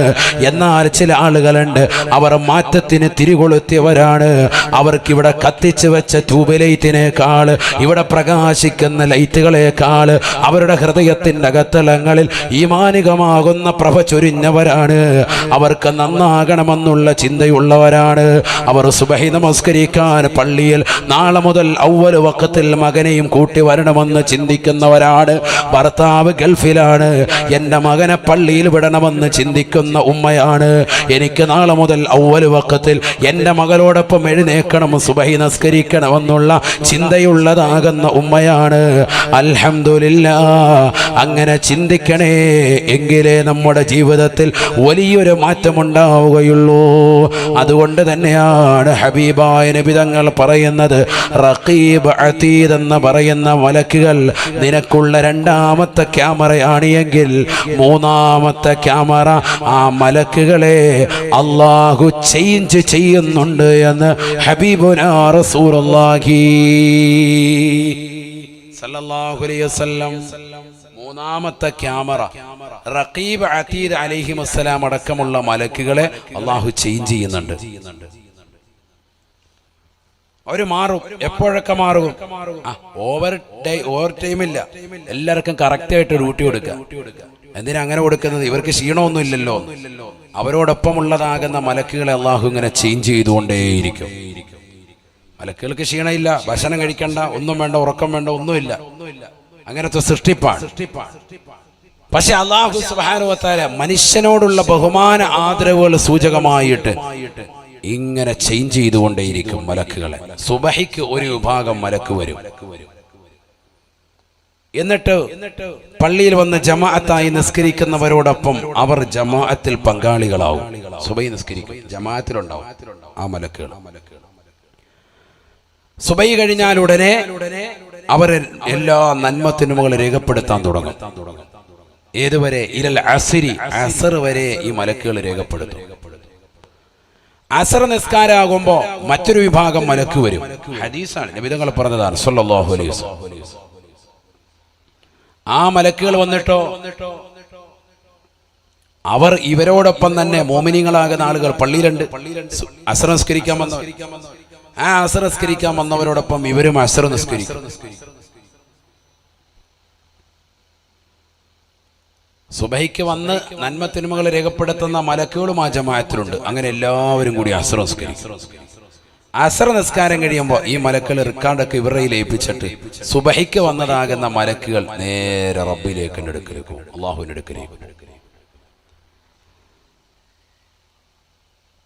Speaker 1: എന്നാൽ ചില ആളുകളുണ്ട്, അവർ മാറ്റത്തിന് തിരികൊളുത്തിയവരാണ്. ചെയ്യുന്നവരാണ്. അവർക്കിവിടെ കത്തിച്ചു വെച്ച ട്യൂബ് ലൈറ്റിനേക്കാൾ, ഇവിടെ പ്രകാശിക്കുന്ന ലൈറ്റുകളേക്കാൾ അവരുടെ ഹൃദയത്തിൻ്റെ അകത്തളങ്ങളിൽ ഈമാനികമാകുന്ന പ്രഭ ചൊരിഞ്ഞവരാണ്. അവർക്ക് നന്നാകണമെന്നുള്ള ചിന്തയുള്ളവരാണ്. അവർ സുബഹി നമസ്കരിക്കാൻ പള്ളിയിൽ നാളെ മുതൽ അവ്വൽ വഖത്തിൽ മകനെയും കൂട്ടി വരണമെന്ന് ചിന്തിക്കുന്നവരാണ്. ഭർത്താവ് ഗൾഫിലാണ്, എൻ്റെ മകനെ പള്ളിയിൽ വിടണമെന്ന് ചിന്തിക്കുന്ന ഉമ്മയാണ്. എനിക്ക് നാളെ മുതൽ അവ്വൽ വഖത്തിൽ എൻ്റെ മകളോടൊപ്പം എഴുന്നേക്കണം, സുബഹി നമസ്കരിക്കണമെന്നുള്ള ചിന്തയുള്ളതാകുന്ന ഉമ്മയാണ്. അൽഹംദുലില്ലാഹ്, അങ്ങനെ ചിന്തിക്കണേ, എങ്കിലേ നമ്മുടെ ജീവിതത്തിൽ വലിയൊരു മാറ്റമുണ്ടാവുകയുള്ളൂ. അതുകൊണ്ട് തന്നെയാണ് ഹബീബായ നബി തങ്ങൾ പറയുന്നത്, റഖീബ് അതീദ് എന്ന് പറയുന്ന മലക്കുകൾ നിനക്കുള്ള രണ്ടാമത്തെ ക്യാമറയാണ് എങ്കിൽ മൂന്നാമത്തെ ക്യാമറ ആ മലക്കുകളെ അല്ലാഹു ചേഞ്ച് ചെയ്യുന്നുണ്ട് എന്ന് ഹബീബുനാ റസൂലുള്ളാഹി സല്ലല്ലാഹു അലൈഹി വസല്ലം. മൂന്നാമത്തെ ക്യാമറ റഖീബ് അതീദ് അലൈഹിസ്സലാം അടക്കമുള്ള മലക്കുകളെ അല്ലാഹു ചേഞ്ച് ചെയ്യുന്നുണ്ട്. അവര് മാറും. എപ്പോഴൊക്കെ മാറും? ഓവർ ടൈമില്ല, എല്ലാവർക്കും കറക്റ്റായിട്ട് ഡ്യൂട്ടി കൊടുക്കുക. എന്തിനാ അങ്ങനെ കൊടുക്കുന്നത്? ഇവർക്ക് ക്ഷീണമൊന്നും ഇല്ലല്ലോ. അവരോടൊപ്പമുള്ളതാകുന്ന മലക്കുകളെ അള്ളാഹു ഇങ്ങനെ ചേഞ്ച് ചെയ്തുകൊണ്ടേയിരിക്കും. മലക്കുകൾക്ക് ക്ഷീണമില്ല, ഭക്ഷണം കഴിക്കണ്ട, ഒന്നും വേണ്ട, ഉറക്കം വേണ്ട, ഒന്നുമില്ല. അങ്ങനത്തെ സൃഷ്ടിപ്പാണ്. പക്ഷെ അള്ളാഹു സുബ്ഹാനഹു വ തആല മനുഷ്യനോടുള്ള ബഹുമാന ആദരവുകൾ സൂചകമായിട്ട് ഇങ്ങനെ ചേഞ്ച് ചെയ്തുകൊണ്ടേയിരിക്കും മലക്കുകളെ. സുബഹിക്ക് ഒരു വിഭാഗം മലക്ക് വരും, എന്നിട്ട് പള്ളിയിൽ വന്ന് ജമാഅത്തായി നിസ്കരിക്കുന്നവരോടൊപ്പം അവർ ജമാഅത്തിൽ പങ്കാളികളാവും. സുബഹി നിസ്കരിക്കും, ജമാഅത്തിലുണ്ടാവും ആ മലക്കുകൾ. സുബഹി കഴിഞ്ഞാൽ ഉടനെ അവർ എല്ലാ നന്മത്തിനുമകൾ രേഖപ്പെടുത്താൻ തുടങ്ങും. ഏതുവരെ? ഇലൽ അസ്രി, അസർ വരെ ഈ മലക്കുകൾ രേഖപ്പെടുത്തും. അസർ നിസ്കാരാകുമ്പോ മറ്റൊരു വിഭാഗം മലക്ക് വരും. ഹദീസാണ്, നബി തങ്ങൾ പറഞ്ഞതാണ് സല്ലല്ലാഹു അലൈഹി വസല്ലം. ആ മലക്കുകൾ വന്നിട്ടോ അവർ ഇവരോടൊപ്പം തന്നെ മോമിനികളാകുന്ന ആളുകൾ പള്ളിയിലുണ്ട്. അസർ നിസ്കരിക്കാൻ വന്നവർ, ആ അസർ നിസ്കരിക്കാൻ വന്നവരോടൊപ്പം ഇവരും അസർ നിസ്കരിക്കും. സുബഹിക്ക് വന്ന് നന്മത്തിന്മകൾ രേഖപ്പെടുത്തുന്ന മലക്കുകളും ആ ജമാഅത്തിലുണ്ട്. അങ്ങനെ എല്ലാവരും കൂടി അസർ നിസ്കരിക്കും. അസർ നിസ്കാരം കഴിയുമ്പോൾ ഈ മലക്കുകൾ റിക്കാർഡൊക്കെ ഇവരുടെ ഏൽപ്പിച്ചിട്ട് സുബഹിക്ക് വന്നതാകുന്ന മലക്കുകൾ നേരെ റബ്ബിലേക്ക് എടുക്കലേക്കും, അള്ളാഹുവിന്റെ അടുക്കലേക്കും.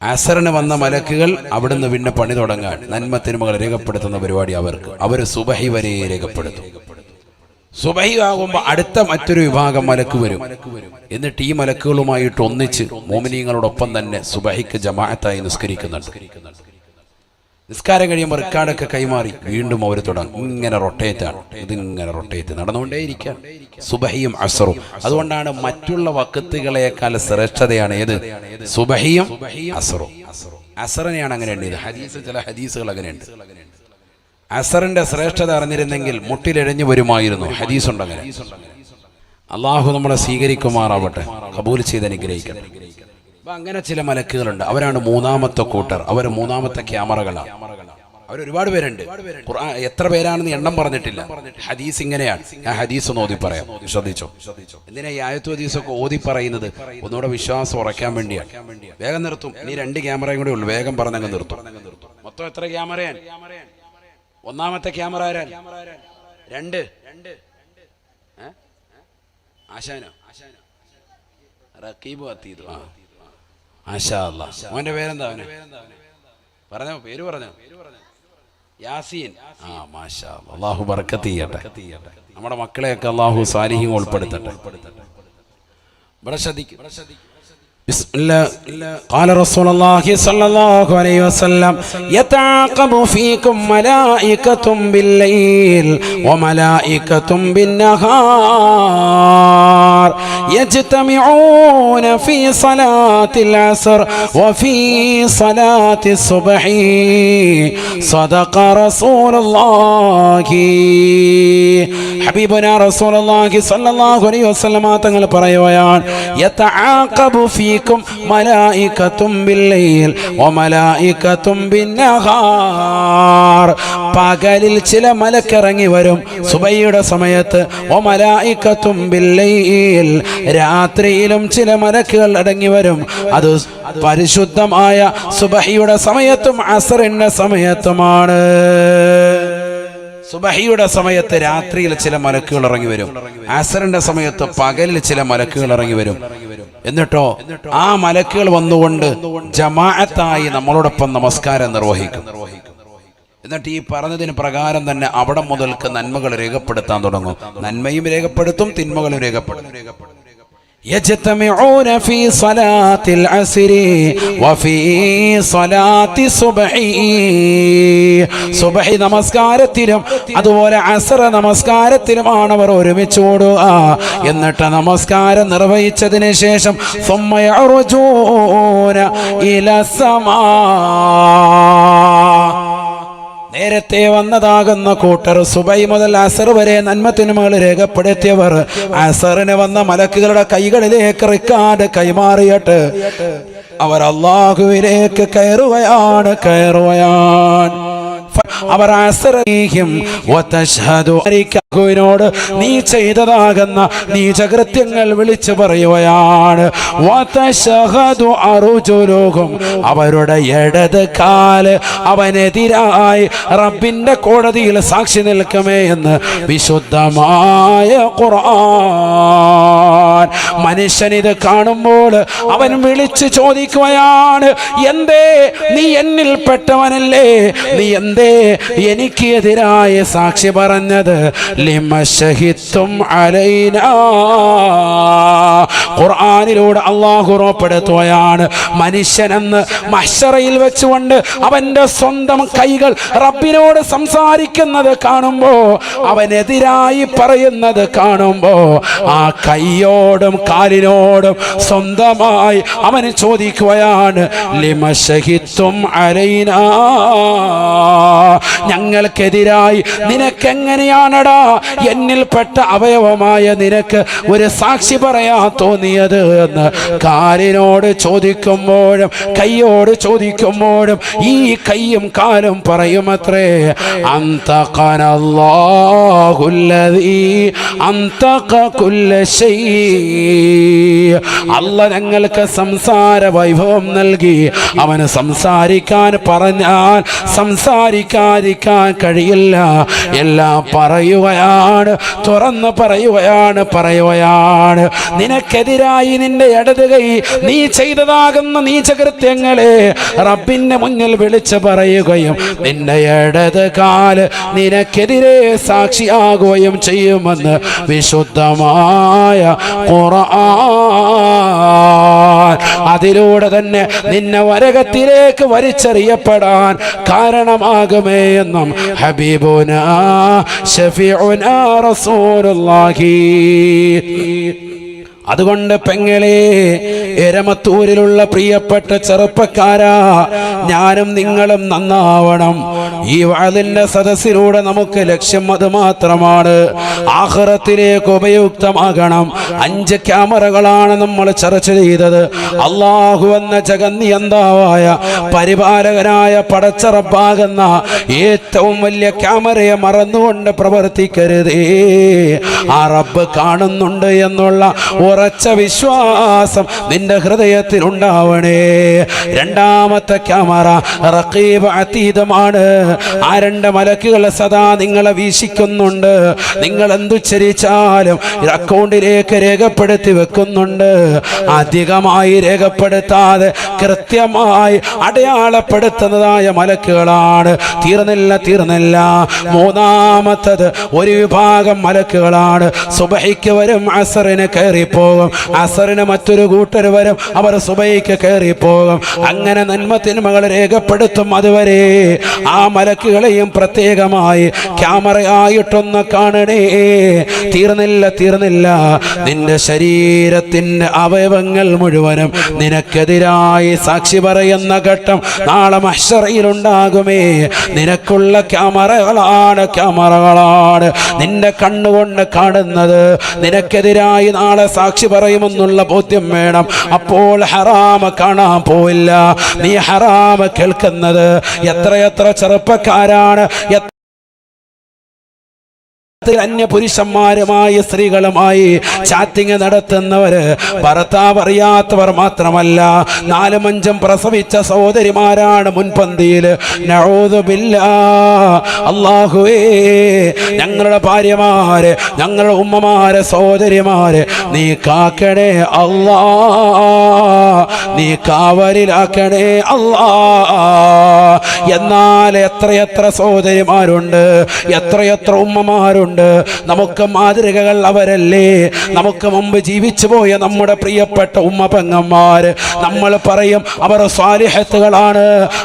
Speaker 1: അസറിന് വന്ന മലക്കുകൾ അവിടുന്ന് പിന്നെ പണി തുടങ്ങാൻ നന്മത്തിന്മകൾ രേഖപ്പെടുത്തുന്ന പരിപാടി അവർ സുബഹി വരെ രേഖപ്പെടുത്തും. സുബഹി ആകുമ്പോൾ അടുത്ത മറ്റൊരു വിഭാഗം മലക്ക് വരും. എന്നിട്ട് ഈ മലക്കുകളുമായിട്ട് ഒന്നിച്ച് മോമിനീങ്ങളോടൊപ്പം തന്നെ സുബഹിക്ക് ജമാഅത്തായി നിസ്കരിക്കുന്നുണ്ട്. നിസ്കാരം കഴിയുമ്പോൾ റിക്കാർഡൊക്കെ കൈമാറി വീണ്ടും അവർ തുടങ്ങും. ഇങ്ങനെ റൊട്ടേറ്റാണ്, ഇതിങ്ങനെ റൊട്ടേറ്റ് നടന്നുകൊണ്ടേയിരിക്കാൻ സുബഹിയും അസറും. അതുകൊണ്ടാണ് മറ്റുള്ള വഖത്തുകളെക്കാൾ ശ്രേഷ്ഠതയാണ് ഏത്? സുബഹിയും അസറും. അസറിനെയാണ് അങ്ങനെ ഉണ്ട്. ചില ഹദീസുകൾ അങ്ങനെയുണ്ട്. അസറിന്റെ ശ്രേഷ്ഠത അറിഞ്ഞിരുന്നെങ്കിൽ മുട്ടിലെഴഞ്ഞു വരുമായിരുന്നു. ഹദീസുണ്ട് അങ്ങനെ. അള്ളാഹു നമ്മളെ സ്വീകരിക്കുമാറാവട്ടെ, കബൂൽ ചെയ്ത് അനുഗ്രഹിക്കട്ടെ. അപ്പൊ അങ്ങനെ ചില മലക്കുകളുണ്ട്. അവരാണ് മൂന്നാമത്തെ കൂട്ടർ. അവർ മൂന്നാമത്തെ ക്യാമറകളാണ്. അവരൊരുപാട് പേരുണ്ട്. എത്ര പേരാണെന്ന് എണ്ണം പറഞ്ഞിട്ടില്ല. ഹദീസ് ഇങ്ങനെയാണ്. ഞാൻ ഹദീസ് ഒന്ന് ഓതി പറയാം, ശ്രദ്ധിച്ചോ. എന്തിനാ ഈ ആയത്തു ഹദീസൊക്കെ ഓതി പറയുന്നത്? ഒന്നുകൂടെ വിശ്വാസം ഉറയ്ക്കാൻ വേണ്ടിയാണ്. വേഗം നിർത്തും. ഇനി 2 ക്യാമറയും കൂടെ ഉള്ളു. വേഗം പറഞ്ഞങ്ങ് നിർത്തും. മൊത്തം എത്ര ക്യാമറയാണ്? ഒന്നാമത്തെ ക്യാമറ ആരാൻ? 2. ആശാനോ? റഖീബ് അതീദ്. മാഷാ അല്ലാഹ്. മോന്റെ പേരെന്താ? പറഞ്ഞോ, പേര് പറഞ്ഞോ. യാസീൻ. മാഷാ അല്ലാഹ്. അല്ലാഹു ബർക്കത്ത് ചെയ്യട്ടെ. നമ്മുടെ മക്കളെയൊക്കെ അല്ലാഹു സാലിഹീൻ ഉൾപ്പെടുത്തട്ടെ. ഇവിടെ ശ്രദ്ധിക്കും. بسم الله. قال رسول الله صلى الله عليه وسلم يتعاقب فيكم ملائكة بالليل وملائكة بالنهار يجتمعون في صلاة العصر وفي صلاة الصبح صدق رسول الله. ഹബീബുനാ റസൂലുള്ളാഹി സ്വല്ലല്ലാഹു അലൈഹി വസല്ലമ തങ്ങൾ പറയുകയാണ്, യതആഖബു ഫീകും മലായികത്തും ബില്ലൈൽ വമലായികത്തും ബിന്നഹാർ. പകലിൽ ചില മലക്ക് ഇറങ്ങി വരും സുബഹിയുടെ സമയത്ത്, വമലായികത്തും ബില്ലൈൽ രാത്രിയിലും ചില മലക്കുകൾ ഇറങ്ങി വരും. അത് പരിശുദ്ധമായ സുബഹിയുടെ സമയത്തും അസ്റിന്റെ സമയത്തുമാണ്. സുബഹിയുടെ സമയത്ത് രാത്രിയിൽ ചില മലക്കുകൾ ഇറങ്ങി വരും, അസ്റിന്റെ സമയത്ത് പകലിൽ ചില മലക്കുകൾ ഇറങ്ങി വരും. എന്നിട്ടോ ആ മലക്കുകൾ വന്നുകൊണ്ട് ജമാഅത്തായി നമ്മളോടൊപ്പം നമസ്കാരം നിർവഹിക്കും. എന്നിട്ട് ഈ പറഞ്ഞതിന് പ്രകാരം തന്നെ അവിടെ മുതൽക്ക് നന്മകൾ രേഖപ്പെടുത്താൻ തുടങ്ങും. നന്മയും രേഖപ്പെടുത്തും, തിന്മകളും രേഖപ്പെടുത്തും. يجتمعون في صلاة العصر وفي صلاة الصبح. സുബ്ഹി നമസ്കാരത്തിലും അതുപോലെ അസ്ർ നമസ്കാരത്തിലുമാണ് അവർ ഒരുമിച്ച് കൂടുക. എന്നിട്ട് നമസ്കാരം നിർവഹിച്ചതിന് ശേഷം ثم يعرجون إلى السماء. നേരത്തെ വന്നതാകുന്ന കൂട്ടർ സുബഹി മുതൽ അസ്ർ വരെ നന്മത്തിന്മകൾ രേഖപ്പെടുത്തിയവർ അസ്റിന് വന്ന മലക്കുകളുടെ കൈകളിലേക്ക് റിക്കാർഡ് കൈമാറിയിട്ട് അവർ അല്ലാഹുവിലേക്ക് കയറുകയാണ്. അവർ ോട് നീ ചെയ്തതാകുന്ന നീചകൃത്യങ്ങൾ വിളിച്ചു പറയുകയാണ്. അവരുടെ ഇടത് കാല് അവനെതിരായി റബ്ബിന്റെ കോടതിയിൽ സാക്ഷി നിൽക്കുമേ എന്ന് വിശുദ്ധമായ ഖുർആൻ. മനുഷ്യനിത് കാണുമ്പോൾ അവൻ വിളിച്ചു ചോദിക്കുകയാണ്, എന്തേ നീ എന്നിൽപ്പെട്ടവനല്ലേ, നീ എന്തേ എനിക്ക് എതിരായ സാക്ഷി പറഞ്ഞത്? ലിമ ശഹിത്തും അലൈനാ. ഖുർആനിലൂടെ അല്ലാഹു ഉറപ്പെടുത്തുകയാണ്, മനുഷ്യനെന്ന് മഹ്ശറയിൽ വെച്ചുകൊണ്ട് അവന്റെ സ്വന്തം കൈകൾ റബ്ബിനോട് സംസാരിക്കുന്നത് കാണുമ്പോ, അവനെതിരായി പറയുന്നത് കാണുമ്പോ, ആ കൈയോടും കാലിനോടും സ്വന്തമായി അവന് ചോദിക്കുകയാണ്, ലിമ ശഹിത്തും അലൈനാ, ഞങ്ങൾക്കെതിരായി നിനക്കെങ്ങനെയാണടാ എന്നിൽപ്പെട്ട അവയവമായ നിനക്ക് ഒരു സാക്ഷി പറയാൻ തോന്നിയത് എന്ന് കാലിനോട് ചോദിക്കുമ്പോഴും കൈയോട് ചോദിക്കുമ്പോഴും ഈ കൈയും കാലും പറയുമത്രേ, അന്തഖനല്ലാഹുല്ലദീ അന്തഖ കുല്ല ശൈ. അല്ലാഹ് ഞങ്ങൾക്ക് സംസാര വൈഭവം നൽകി. അവന് സംസാരിക്കാൻ പറഞ്ഞാൽ സംസാരിക്കാതിരിക്കാൻ കഴിയില്ല. എല്ലാം പറയുകയാണ്, തുറന്ന് പറയുകയാണ്. നിനക്കെതിരായി നിന്റെ ഇടത് കൈ നീ ചെയ്തതാകുന്ന നീചകൃത്യങ്ങളെ റബ്ബിന്റെ മുന്നിൽ വിളിച്ചു പറയുകയും നിന്റെ ഇടത് കാല് നിനക്കെതിരെ സാക്ഷിയാകുകയും ചെയ്യുമെന്ന് വിശുദ്ധമായ ഖുർആൻ. അതിലൂടെ തന്നെ നിന്നെ നരകത്തിലേക്ക് വലിച്ചെറിയപ്പെടാൻ കാരണമാകുമേ എന്നും ഹബീബുനാ ശഫീഉനാ റസൂലുള്ളാഹി. അതുകൊണ്ട് പെങ്ങളെ, എരമത്തൂരിലുള്ള പ്രിയപ്പെട്ട ചെറുപ്പക്കാരാ, ഞാനും നിങ്ങളും നന്നാവണം. ഈ വഅദിന്റെ സദസ്സിലൂടെ നമുക്ക് ലക്ഷ്യം അത് മാത്രമാണ്, ആഖിറത്തിലേക്ക് ഉപയുക്തമാകണം. 5 ക്യാമറകളാണ് നമ്മൾ ചർച്ച ചെയ്തത്. അല്ലാഹു എന്ന ജഗന്നിയന്താവായ പരിപാലകനായ പടച്ച റബ്ബാകുന്ന ഏറ്റവും വലിയ ക്യാമറയെ മറന്നുകൊണ്ട് പ്രവർത്തിക്കരുതേ. ആ റബ്ബ് കാണുന്നുണ്ട് എന്നുള്ള ഉറച്ച വിശ്വാസം നിന്റെ ഹൃദയത്തിൽ ഉണ്ടാവണേ. രണ്ടാമത്തെ ക്യാമറ റഖീബ് അതീതമാണ്. ആ 2 മലക്കുകൾ സദാ നിങ്ങളെ വീക്ഷിക്കുന്നുണ്ട്. നിങ്ങൾ എന്തുച്ചരിച്ചാലും അക്കൗണ്ടിലേക്ക് രേഖപ്പെടുത്തി വെക്കുന്നുണ്ട്. അധികമായി രേഖപ്പെടുത്താതെ കൃത്യമായി അടയാളപ്പെടുത്തുന്നതായ മലക്കുകളാണ്. തീർന്നില്ല. മൂന്നാമത്തത് ഒരു വിഭാഗം മലക്കുകളാണ്. സുബഹിക്ക് വരും, അസ്റിന് കയറിപ്പോ കയറിപ്പോകും, അസറിന് മറ്റൊരു കൂട്ടർ വരും, അവർ സുബൈക്ക് കയറിപ്പോകും. അങ്ങനെ നന്മ തിന്മകൾ രേഖപ്പെടുത്തും. അതുവരെ ആ മലക്കുകളെയും പ്രത്യേകമായി ക്യാമറയായിട്ടൊന്ന് കാണണേ. തീർന്നില്ല. നിന്റെ ശരീരത്തിന്റെ അവയവങ്ങൾ മുഴുവനും നിനക്കെതിരായി സാക്ഷി പറയുന്ന ഘട്ടം നാളെ മഹ്ശറിലുണ്ടാകുമേ. നിനക്കുള്ള ക്യാമറകളാണ് നിന്റെ കണ്ണുകൊണ്ട് കാണുന്നത്. നിനക്കെതിരായി നാളെ സാക്ഷി പറയുമെന്നുള്ള ബോധ്യം വേണം. അപ്പോൾ ഹറാമ കാണാൻ പോയില്ല, നീ ഹറാമ കേൾക്കുന്നത്. എത്രയെത്ര ചെറുപ്പക്കാരാണ് അന്യപുരുഷന്മാരുമായി സ്ത്രീകളുമായി ചാറ്റിങ് നടത്തുന്നവര്. ഭർത്താവ് അറിയാത്തവർ മാത്രമല്ല, 4-5 പ്രസവിച്ച സഹോദരിമാരാണ് മുൻപന്തിയിൽ. നഊദു ബില്ലാഹ്. അല്ലാഹുവേ, ഞങ്ങളുടെ ഭാര്യമാരെ, ഞങ്ങളുടെ ഉമ്മമാരെ, സഹോദരിമാരെ നീ കാക്കണേ അല്ലാ, നീ കാവലിലാക്കണേ അല്ലാ. എന്നാൽ എത്രയെത്ര സഹോദരിമാരുണ്ട്, എത്രയെത്ര ഉമ്മമാരുണ്ട്. നമുക്ക് മാതൃകകൾ അവരല്ലേ. നമുക്ക് മുമ്പ് ജീവിച്ചു പോയ നമ്മുടെ പ്രിയപ്പെട്ട ഉമ്മ പെങ്ങന്മാര്. നമ്മൾ പറയും അവർ സ്വാലിഹത്തുകളാണ്,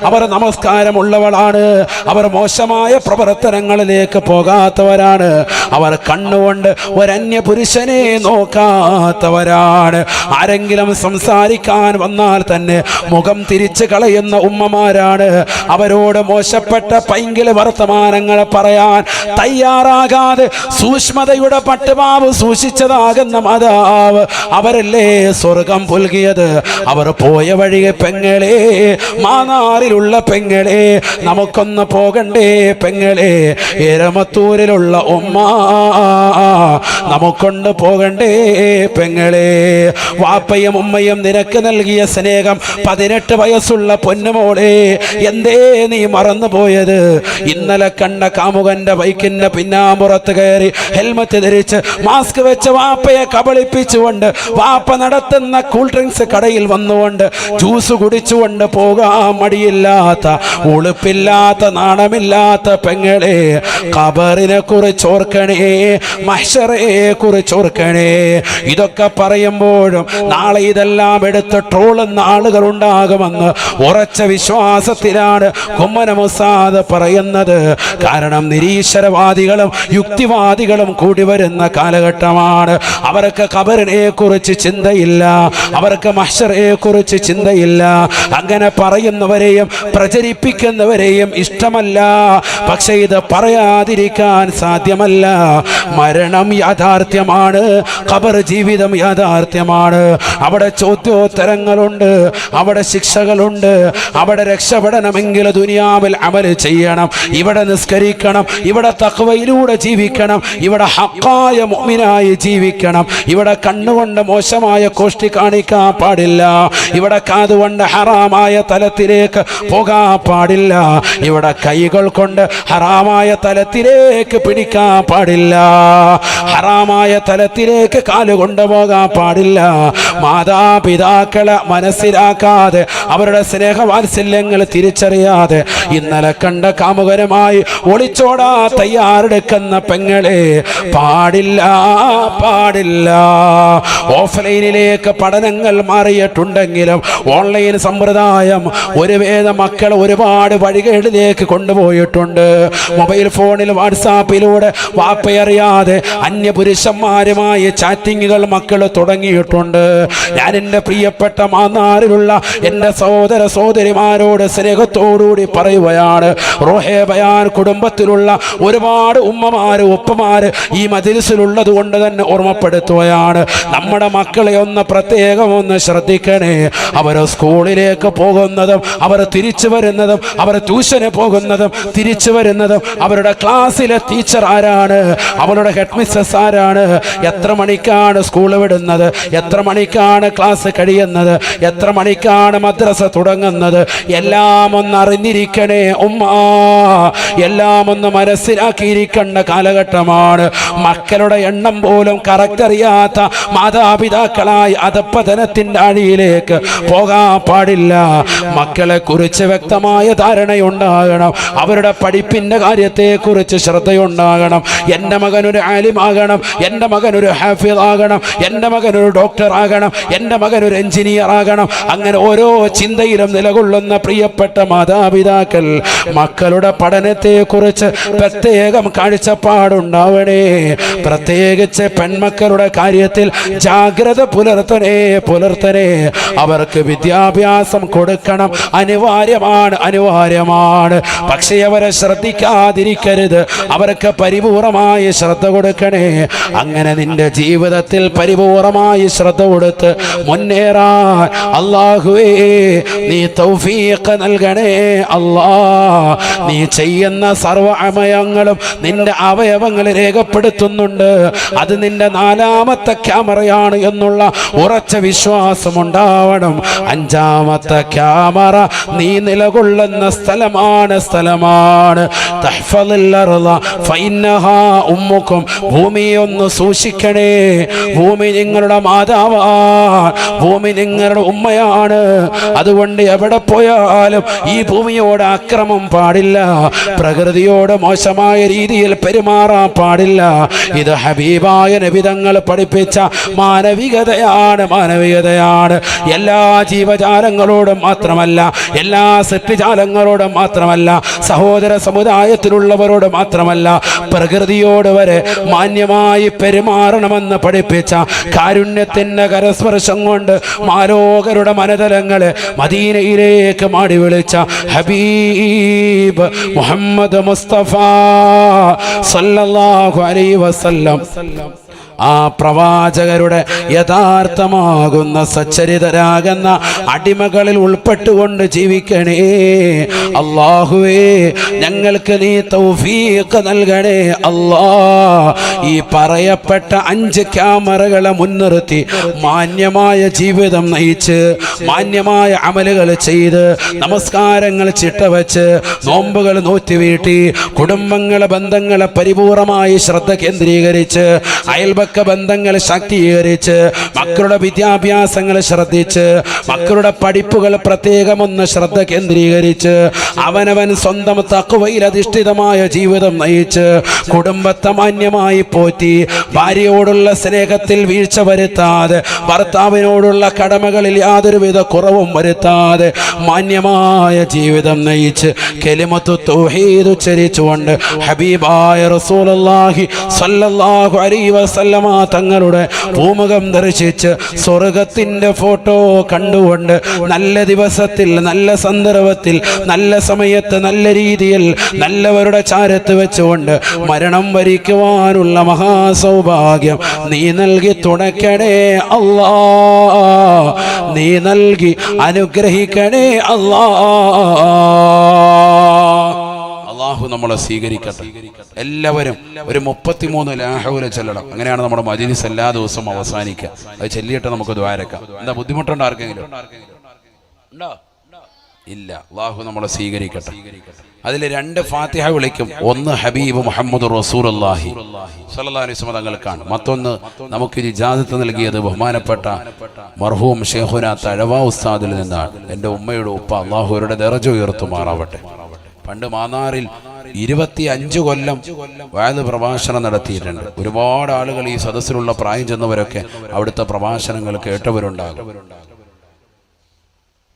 Speaker 1: അവർ നമസ്കാരമുള്ളവളാണ്, അവർ മോശമായ പ്രവർത്തനങ്ങളിലേക്ക് പോകാത്തവരാണ്, അവർ കണ്ണുകൊണ്ട് ഒരന്യ പുരുഷനെ നോക്കാത്തവരാണ്. ആരെങ്കിലും സംസാരിക്കാൻ വന്നാൽ തന്നെ മുഖം തിരിച്ചു കളയുന്ന ഉമ്മമാരാണ്. അവരോട് മോശപ്പെട്ട പൈങ്കിളി വർത്തമാനങ്ങൾ പറയാൻ തയ്യാറാകാതെ സൂക്ഷ്മതയുടെ പട്ടുപാവ് സൂക്ഷിച്ചതാകുന്ന മാതാവ് അവരല്ലേ സ്വർഗം പുൽകിയത്. അവർ പോയ വഴിയെ പെങ്ങളെ, മാനാറിലുള്ള പെങ്ങളെ, നമുക്കൊന്ന് പോകണ്ടേ പെങ്ങളെ. എരമത്തൂരിലുള്ള ഉമ്മ, നമുക്കൊണ്ട് പോകണ്ടേ പെങ്ങളെ. വാപ്പയും ഉമ്മയും നിനക്ക് നൽകിയ സ്നേഹം 18 വയസ്സുള്ള പൊന്നുമോളെ എന്തേ നീ മറന്നുപോയത്? ഇന്നലെ കണ്ട കാമുകന്റെ ബൈക്കിന്റെ പിന്നാമ്പുറത്ത് കയറി ഹെൽമറ്റ് ധരിച്ച് മാസ്ക് വെച്ച് വാപ്പയെ കബളിപ്പിച്ചുകൊണ്ട് വാപ്പ നടത്തുന്ന കൂൾ ഡ്രിങ്ക്സ് കടയിൽ വന്നുകൊണ്ട് ജ്യൂസ് കുടിച്ചുകൊണ്ട് പോകാൻ മടിയില്ലാത്ത, ഉളുപ്പില്ലാത്ത, നാണമില്ലാത്ത പെങ്ങളെ, ഖബറിനെ കുറിച്ച് ഓർക്കണേ, മഹ്ശറയെ കുറിച്ച് ഓർക്കണേ. ഇതൊക്കെ പറയുമ്പോഴും നാളെ ഇതെല്ലാം എടുത്ത് ട്രോളുന്ന ആളുകൾ ഉണ്ടാകുമെന്ന് ഉറച്ച വിശ്വാസത്തിലാണ് കുമ്മന മുസാദ് പറയുന്നത്. കാരണം നിരീശ്വരവാദികളും യുക്തിവാദികളും കൂടി വരുന്ന കാലഘട്ടമാണ്. അവർക്ക് ഖബറിനെ കുറിച്ച് ചിന്തയില്ല, അവർക്ക് മഹ്ശറയെ കുറിച്ച് ചിന്തയില്ല. അങ്ങനെ പറയുന്നവരെയും പ്രചരിപ്പിക്കുന്നവരെയും ഇഷ്ടമല്ല. പക്ഷേ ഇത് പറയാതിരിക്കാൻ സാധ്യമല്ല. മരണം യാഥാർത്ഥ്യമാണ്, ഖബർ ജീവിതം യാഥാർത്ഥ്യമാണ്. അവിടെ ചോദ്യോത്തരങ്ങളുണ്ട്, അവിടെ ശിക്ഷകളുണ്ട്. അവിടെ രക്ഷപ്പെടണമെങ്കിൽ ദുനിയാവിൽ അമൽ ചെയ്യണം, ഇവിടെ നിസ്കരിക്കണം, ഇവിടെ തഖ്വയിലൂടെ ജീവിക്കണം, ഇവിടെ ഹഖായ മുഅ്മിനായി ജീവിക്കണം. ഇവിടെ കണ്ണുകൊണ്ട് മോശമായ കോഷ്ടി കാണിക്കാൻ പാടില്ല, ഇവിടെ കാതുകൊണ്ട് ഹറാമായ തലത്തിലേക്ക് പോകാൻ പാടില്ല, ഇവിടെ കൈകൾ കൊണ്ട് ഹറാമായ തലത്തിലേക്ക് പിടിക്കാൻ പാടില്ല, ഹറാമായ തലത്തിലേക്ക് കാലുകൊണ്ട് പോകാൻ പാടില്ല. മാതാപിതാക്കളെ മനസ്സിലാക്കാതെ, അവരുടെ സ്നേഹവാത്സല്യങ്ങൾ തിരിച്ചറിയാതെ ഇന്നലെ കണ്ട കാമുകനുമായി ഒളിച്ചോടാ തയ്യാറെടുക്കുന്ന പെങ്ങളെ പാടില്ല. ഓഫ്ലൈനിലേക്ക് പഠനങ്ങൾ മാറിയിട്ടുണ്ടെങ്കിലും ഓൺലൈൻ സമ്പ്രദായം ഒരുവേദ മക്കളെ ഒരുപാട് വഴികളിലേക്ക് കൊണ്ടുപോയിട്ടുണ്ട്. മൊബൈൽ ഫോണിൽ വാട്സാപ്പിലൂടെ വാപ്പയറിയാതെ അന്യപുരുഷന്മാരുമായി ചാറ്റിങ്ങുകൾ മക്കൾ തുടങ്ങിയിട്ടുണ്ട്. ഞാൻ എൻ്റെ പ്രിയപ്പെട്ട മാന്നാറിലുള്ള എൻ്റെ സഹോദര സഹോദരിമാരോട് സ്നേഹത്തോടുകൂടി പറയുകയാണ്, റോഹേ ബയാൻ കുടുംബത്തിലുള്ള ഒരുപാട് ഉമ്മമാര് ഉപ്പമാര് ഈ മജ്‌ലിസിലുള്ളത് കൊണ്ട് തന്നെ ഓർമ്മപ്പെടുത്തുകയാണ്. നമ്മുടെ മക്കളെ ഒന്ന് പ്രത്യേകം ഒന്ന് ശ്രദ്ധിക്കണേ. അവർ സ്കൂളിലേക്ക് പോകുന്നതും അവർ തിരിച്ചു വരുന്നതും, അവർ ട്യൂഷന് പോകുന്നതും തിരിച്ചു വരുന്നതും, അവരുടെ ക്ലാസ്സിലെ ടീച്ചർ ആരാണ്, അവരുടെ ഹെഡ് മിസ്സസ് ആരാണ്, എത്ര മണിക്കാണ് സ്കൂൾ വിടുന്നത്, എത്ര മണിക്കാണ് ക്ലാസ് കഴിയുന്നത്, എത്ര മണിക്കാണ് മദ്രസ തുടങ്ങുന്നത്, എല്ലാം ഒന്ന് അറിഞ്ഞിരിക്കണേ ഉമ്മ, എല്ലാം ഒന്ന് മനസ്സിലാക്കിയിരിക്കേണ്ട കാലഘട്ടം കാലഘട്ടമാണ്. മക്കളുടെ എണ്ണം പോലും കറക്റ്റ് അറിയാത്ത മാതാപിതാക്കളായി അധപ്പതനത്തിന്റെ അഴിയിലേക്ക് പോകാൻ പാടില്ല. മക്കളെ കുറിച്ച് വ്യക്തമായ ധാരണയുണ്ടാകണം. അവരുടെ പഠിപ്പിന്റെ കാര്യത്തെ കുറിച്ച് ശ്രദ്ധയുണ്ടാകണം. എൻ്റെ മകനൊരു ആലിമാകണം, എൻ്റെ മകനൊരു ഹാഫിദ് ആകണം, എൻ്റെ മകനൊരു ഡോക്ടർ ആകണം, എൻ്റെ മകനൊരു എഞ്ചിനീയർ ആകണം. അങ്ങനെ ഓരോ ചിന്തയിലും നിലകൊള്ളുന്ന പ്രിയപ്പെട്ട മാതാപിതാക്കൾ മക്കളുടെ പഠനത്തെ കുറിച്ച് പ്രത്യേകം കാഴ്ചപ്പാടുണ്ടാവണേ. പ്രത്യേകിച്ച് പെൺമക്കളുടെ കാര്യത്തിൽ ജാഗ്രത പുലർത്തണേ. അവർക്ക് വിദ്യാഭ്യാസം കൊടുക്കണം, അനിവാര്യമാണ്. പക്ഷേ അവരെ ശ്രദ്ധിക്കാതിരിക്കരുത്. അവർക്ക് പരിപൂർണമായി ശ്രദ്ധ കൊടുക്കണേ. അങ്ങനെ നിന്റെ ജീവിതത്തിൽ പരിപൂർണമായി ശ്രദ്ധ കൊടുത്ത് മുന്നേറാൻ അല്ലാഹുവേ നീ തൗഫീഖ് നൽകണേ. അല്ലാ, നീ ചെയ്യുന്ന സർവ്വ അമയങ്ങളും നിന്റെ അവയവങ്ങൾ രേഖപ്പെടുത്തുന്നുണ്ട്. അത് നിന്റെ 4ാമത്തെ ക്യാമറയാണ് എന്നുള്ള ഉറച്ച വിശ്വാസമുണ്ടാവണം. 5ാമത്തെ ക്യാമറ നീ നിലകൊള്ളുന്ന സ്ഥലമാണ്. തഹ്ഫളിൽ അർള ഫഇന്നഹാ ഉമ്മുക്കും. ഭൂമിയെ ഒന്ന് സൂക്ഷിക്കണേ. ഭൂമി നിങ്ങളുടെ മാതാവാണ്, ഭൂമി നിങ്ങളുടെ ഉമ്മയാണ്. അതുകൊണ്ട് എവിടെ പോയാലും ഈ ഭൂമിയോട് അക്രമം പാടില്ല, പ്രകൃതിയോട് മോശമായ രീതിയിൽ പെരുമാറാൻ പാടില്ല. ഇത് ഹബീബായ നബി തങ്ങൾ പഠിപ്പിച്ച മാനവികതയാണ്. എല്ലാ ജീവജാലങ്ങളോടും മാത്രമല്ല, എല്ലാ സൃഷ്ടിജാലങ്ങളോടും മാത്രമല്ല, സഹോദര സമുദായത്തിലുള്ളവരോട് മാത്രമല്ല, പ്രകൃതിയോട് വരെ മാന്യമായി പെരുമാറണമെന്ന് പഠിപ്പിച്ച കാരുണ്യത്തിന്റെ കരസ്പർശം കൊണ്ട് മാലോകരുടെ മനതലങ്ങളെ മദീനയിലേക്ക് മാടി വിളിച്ച ഹബീബ് മുഹമ്മദ് മുസ്തഫ സല്ലല്ലാഹു അലൈഹി വസല്ലം ആ പ്രവാചകരുടെ യഥാർത്ഥമാകുന്ന സച്ചരിതരാകുന്ന അടിമകളിൽ ഉൾപ്പെട്ടുകൊണ്ട് ജീവിക്കണേ. അല്ലാഹുവേ, ഞങ്ങൾക്ക് നീ തൗഫീഖ് നൽകണേ. അല്ലാ, ഈ പറയപ്പെട്ട 5 ക്യാമറകളെ മുൻനിർത്തി മാന്യമായ ജീവിതം നയിച്ച്, മാന്യമായ അമലുകൾ ചെയ്ത്, നമസ്കാരങ്ങൾ ചിട്ടവച്ച്, നോമ്പുകൾ നോറ്റുവീട്ടി, കുടുംബങ്ങളെ ബന്ധങ്ങളെ പരിപൂർണമായി ശ്രദ്ധ കേന്ദ്രീകരിച്ച്, അയൽപക്ക ബന്ധങ്ങൾ ശാക്തീകരിച്ച്, മക്കളുടെ വിദ്യാഭ്യാസങ്ങൾ ശ്രദ്ധിച്ച്, മക്കളുടെ പഠിപ്പുകൾ പ്രത്യേകമൊന്ന് ശ്രദ്ധ കേന്ദ്രീകരിച്ച്, അവനവൻ സ്വന്തം തഖ്വയിൽ അധിഷ്ഠിതമായ ജീവിതം നയിച്ച്, കുടുംബത്തെ മാന്യമായി പോറ്റി, ഭാര്യയോടുള്ള സ്നേഹത്തിൽ വീഴ്ച വരുത്താതെ, ഭർത്താവിനോടുള്ള കടമകളിൽ യാതൊരുവിധ കുറവും വരുത്താതെ മാന്യമായ ജീവിതം നയിച്ച്, കലിമത്തു തൗഹീദ് ഉച്ചരിച്ചുകൊണ്ട് ഹബീബായ റസൂലുള്ളാഹി സ്വല്ലല്ലാഹു അലൈഹി വസല്ലം തങ്ങളുടെ ഭൂമുഖം ദർശിച്ച് സ്വർഗത്തിന്റെ ഫോട്ടോ കണ്ടുകൊണ്ട് നല്ല ദിവസത്തിൽ, നല്ല സന്ദർഭത്തിൽ, നല്ല സമയത്ത്, നല്ല രീതിയിൽ നല്ലവരുടെ ചാരത്ത് വെച്ചുകൊണ്ട് മരണം വരിക്കുവാനുള്ള മഹാസൗഭാഗ്യം നീ നൽകി തുണയ്ക്കണേ. അല്ലാ, നീ നൽകി അനുഗ്രഹിക്കണേ. അല്ലാ, അല്ലാഹു നമ്മളെ സ്വീകരിക്കട്ടെ. എല്ലാവരും ഒരു 33 ലാ ഹൗല ചൊല്ലണം. അങ്ങനെയാണ് നമ്മുടെ മജ്‌ലിസ് എല്ലാ ദിവസവും അവസാനിക്കുക. അത് ചൊല്ലിയിട്ട് നമുക്ക് ദ്വാരക്കാം. എന്താ ബുദ്ധിമുട്ടുണ്ടോ ആർക്കെങ്കിലും? ഉണ്ടോ? ഇല്ല. അല്ലാഹു നമ്മളെ സ്വീകരിക്കട്ടെ. അതിൽ 2 ഫാത്തിഹ വിളിക്കും. ഒന്ന് ഹബീബ് മുഹമ്മദ് റസൂലുള്ളാഹി സ്വല്ലല്ലാഹു അലൈഹി വസല്ലം തങ്ങൾക്കാണ്. മറ്റൊന്ന് നമുക്ക് ഇജാസത്ത് നൽകിയത് ബഹുമാനപ്പെട്ട മർഹൂം ശൈഖുനാ തഴവ ഉസ്താദിൽ നിന്നാണ്. എൻ്റെ ഉമ്മയുടെ ഉപ്പ, അല്ലാഹു അവരുടെ ദറജ ഉയർത്തുമാറാവട്ടെ. പണ്ട് മാന്നാറിൽ 25 കൊല്ലം വഅദ് പ്രഭാഷണം നടത്തിയിട്ടുണ്ട്. ഒരുപാട് ആളുകൾ ഈ സദസ്സിലുള്ള പ്രായം ചെന്നവരൊക്കെ അവിടുത്തെ പ്രഭാഷണങ്ങൾ കേട്ടവരുണ്ടാകും.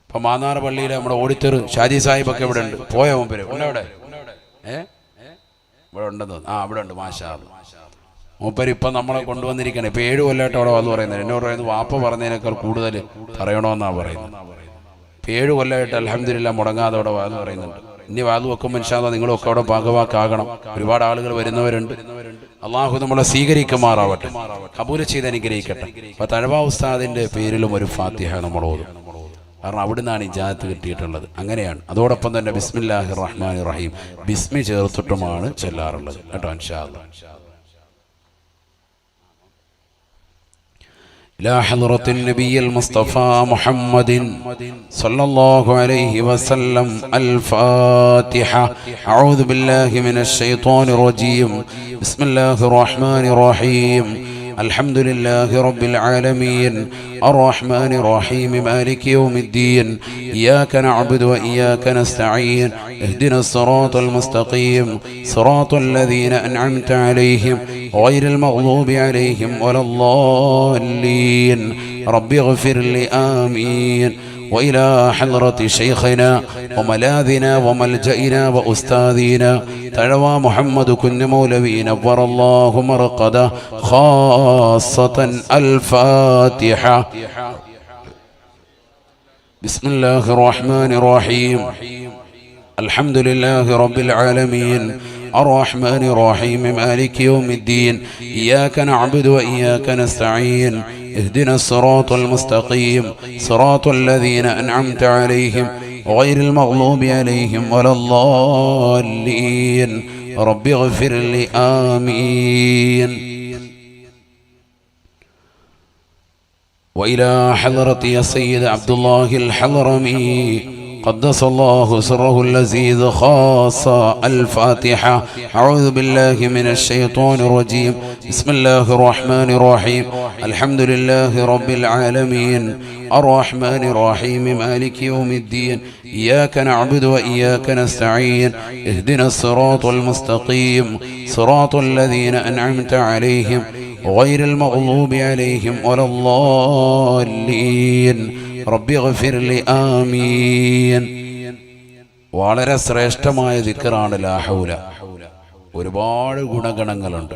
Speaker 1: ഇപ്പൊ മാന്നാർ പള്ളിയിലെ നമ്മുടെ ഓഡിറ്റർ ഷാജി സാഹിബൊക്കെ ഇവിടെ ഉണ്ട്. പോയ മുമ്പിൽ ഉണ്ടവിടെ? ഇവിടെ ഉണ്ടെന്ന്. അവിടെ ഉണ്ട്. മാഷാ അല്ലാഹ്. മൂപ്പര് ഇപ്പം നമ്മളെ കൊണ്ടുവന്നിരിക്കണം. ഇപ്പൊ 7 കൊല്ലമായിട്ട് അവിടെ വന്ന് പറയുന്നത്. എന്നോട് പറയുന്നത് വാപ്പ പറഞ്ഞതിനേക്കാൾ കൂടുതൽ പറയണമെന്നാണ് പറയുന്നത്. ഇപ്പം 7 കൊല്ലമായിട്ട് അൽഹംദുലില്ലാഹ് മുടങ്ങാതെ അവിടെ വാന്ന് പറയുന്നുണ്ട്. ഇനി വാത് വെക്കുമ്പോൾ ഇൻഷാ അല്ലാഹ് നിങ്ങളൊക്കെ അവിടെ ഭാഗവാക്കാകണം. ഒരുപാട് ആളുകൾ വരുന്നവരുണ്ട്. അള്ളാഹു നമ്മളെ സ്വീകരിക്കുമാറാവട്ടെ, കബൂൽ ചെയ്ത് അനുഗ്രഹിക്കട്ടെ. അപ്പൊ തഴവ ഉസ്താദിന്റെ പേരിലും ഒരു ഫാത്തിഹ നമ്മൾ ഓതും. കാരണം അവിടുന്നാണ് ഇജാസത്ത് കിട്ടിയിട്ടുള്ളത്. അങ്ങനെയാണ്. അതോടൊപ്പം തന്നെ ബിസ്മില്ലാഹിർ റഹ്മാനിർ റഹീം ബിസ്മി ചേർത്തിട്ടുമാണ് ചൊല്ലാറുള്ളത് കേട്ടോ. ഇൻഷാ അല്ലാഹ്. إلى حضرة النبي المصطفى محمد صلى الله عليه وسلم. الفاتحة. أعوذ بالله من الشيطان الرجيم. بسم الله الرحمن الرحيم. الحمد لله رب العالمين الرحمن الرحيم مالك يوم الدين إياك نعبد وإياك نستعين اهدنا الصراط المستقيم صراط الذين أنعمت عليهم غير المغضوب عليهم ولا الضالين. رب اغفر لي آمين. وإلى حضرة شيخنا وملاذنا وملجئنا وأستاذنا تلوى محمد كن مولوي نور الله مرقده خاصة. الفاتحة. بسم الله الرحمن الرحيم. الحمد لله رب العالمين الرحمن الرحيم مالك يوم الدين إياك نعبد وإياك نستعين اهدنا الصراط المستقيم صراط الذين أنعمت عليهم غير المغضوب عليهم ولا الضالين. رب اغفر لي آمين. وإلى حضرة السيد عبد الله الحضرمي قدس الله سره اللذيذ خاصة. الفاتحة. أعوذ بالله من الشيطان الرجيم. بسم الله الرحمن الرحيم. الحمد لله رب العالمين الرحمن الرحيم مالك يوم الدين إياك نعبد وإياك نستعين اهدنا الصراط المستقيم صراط الذين أنعمت عليهم غير المغضوب عليهم ولا الضالين. റബ്ബി ഗഫിർ ലി ആമീൻ. വളരെ ശ്രേഷ്ഠമായ ദിക്റാണ് ലാ ഹൗല. ഒരുപാട് ഗുണഗണങ്ങളുണ്ട്.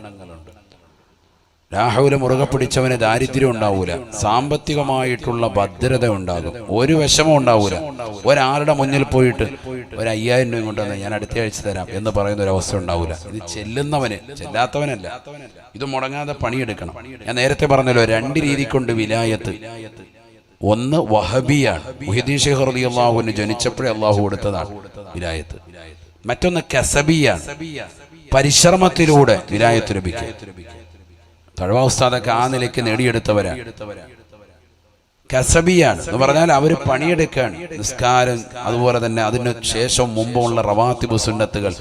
Speaker 1: ലാ ഹൗല മുറുകെ പിടിച്ചവന് ദാരിദ്ര്യം ഉണ്ടാവൂല, സാമ്പത്തികമായിട്ടുള്ള ഭദ്രത ഉണ്ടാകും, ഒരു വിഷമം ഉണ്ടാവൂല. ഒരാളുടെ മുന്നിൽ പോയിട്ട് ഒരു 5000 രൂപ കൊണ്ടുവന്ന് ഞാൻ അടുത്ത ആഴ്ച തരാം എന്ന് പറയുന്ന ഒരു അവസ്ഥ ഉണ്ടാവൂല. ഇത് ചെല്ലുന്നവന്, ചെല്ലാത്തവനല്ല. ഇത് മുടങ്ങാതെ പണിയെടുക്കണം. ഞാൻ നേരത്തെ പറഞ്ഞല്ലോ, 2 രീതി കൊണ്ട് വിലായത്ത്. ഒന്ന് വഹബിയാണ്, മുഹ്യിദ്ദീൻ ശൈഖ് റളിയല്ലാഹു അൻഹു ജനിച്ചപ്പോഴേ അള്ളാഹു കൊടുത്തതാണ് വിലായത്ത്. മറ്റൊന്ന് കസബിയാണ്, പരിശ്രമത്തിലൂടെ വിലായത്ത് ലഭിക്കും. തഴവ ഉസ്താദൊക്കെ ആ നിലയ്ക്ക് നേടിയെടുത്തവരാണ്. കസബിയാണ് എന്ന് പറഞ്ഞാൽ അവർ പണിയെടുക്കുകയാണ്. നിസ്കാരം, അതുപോലെ തന്നെ അതിന് ശേഷം മുമ്പുള്ള റവാത്തിബ് സുന്നത്തുകൾ,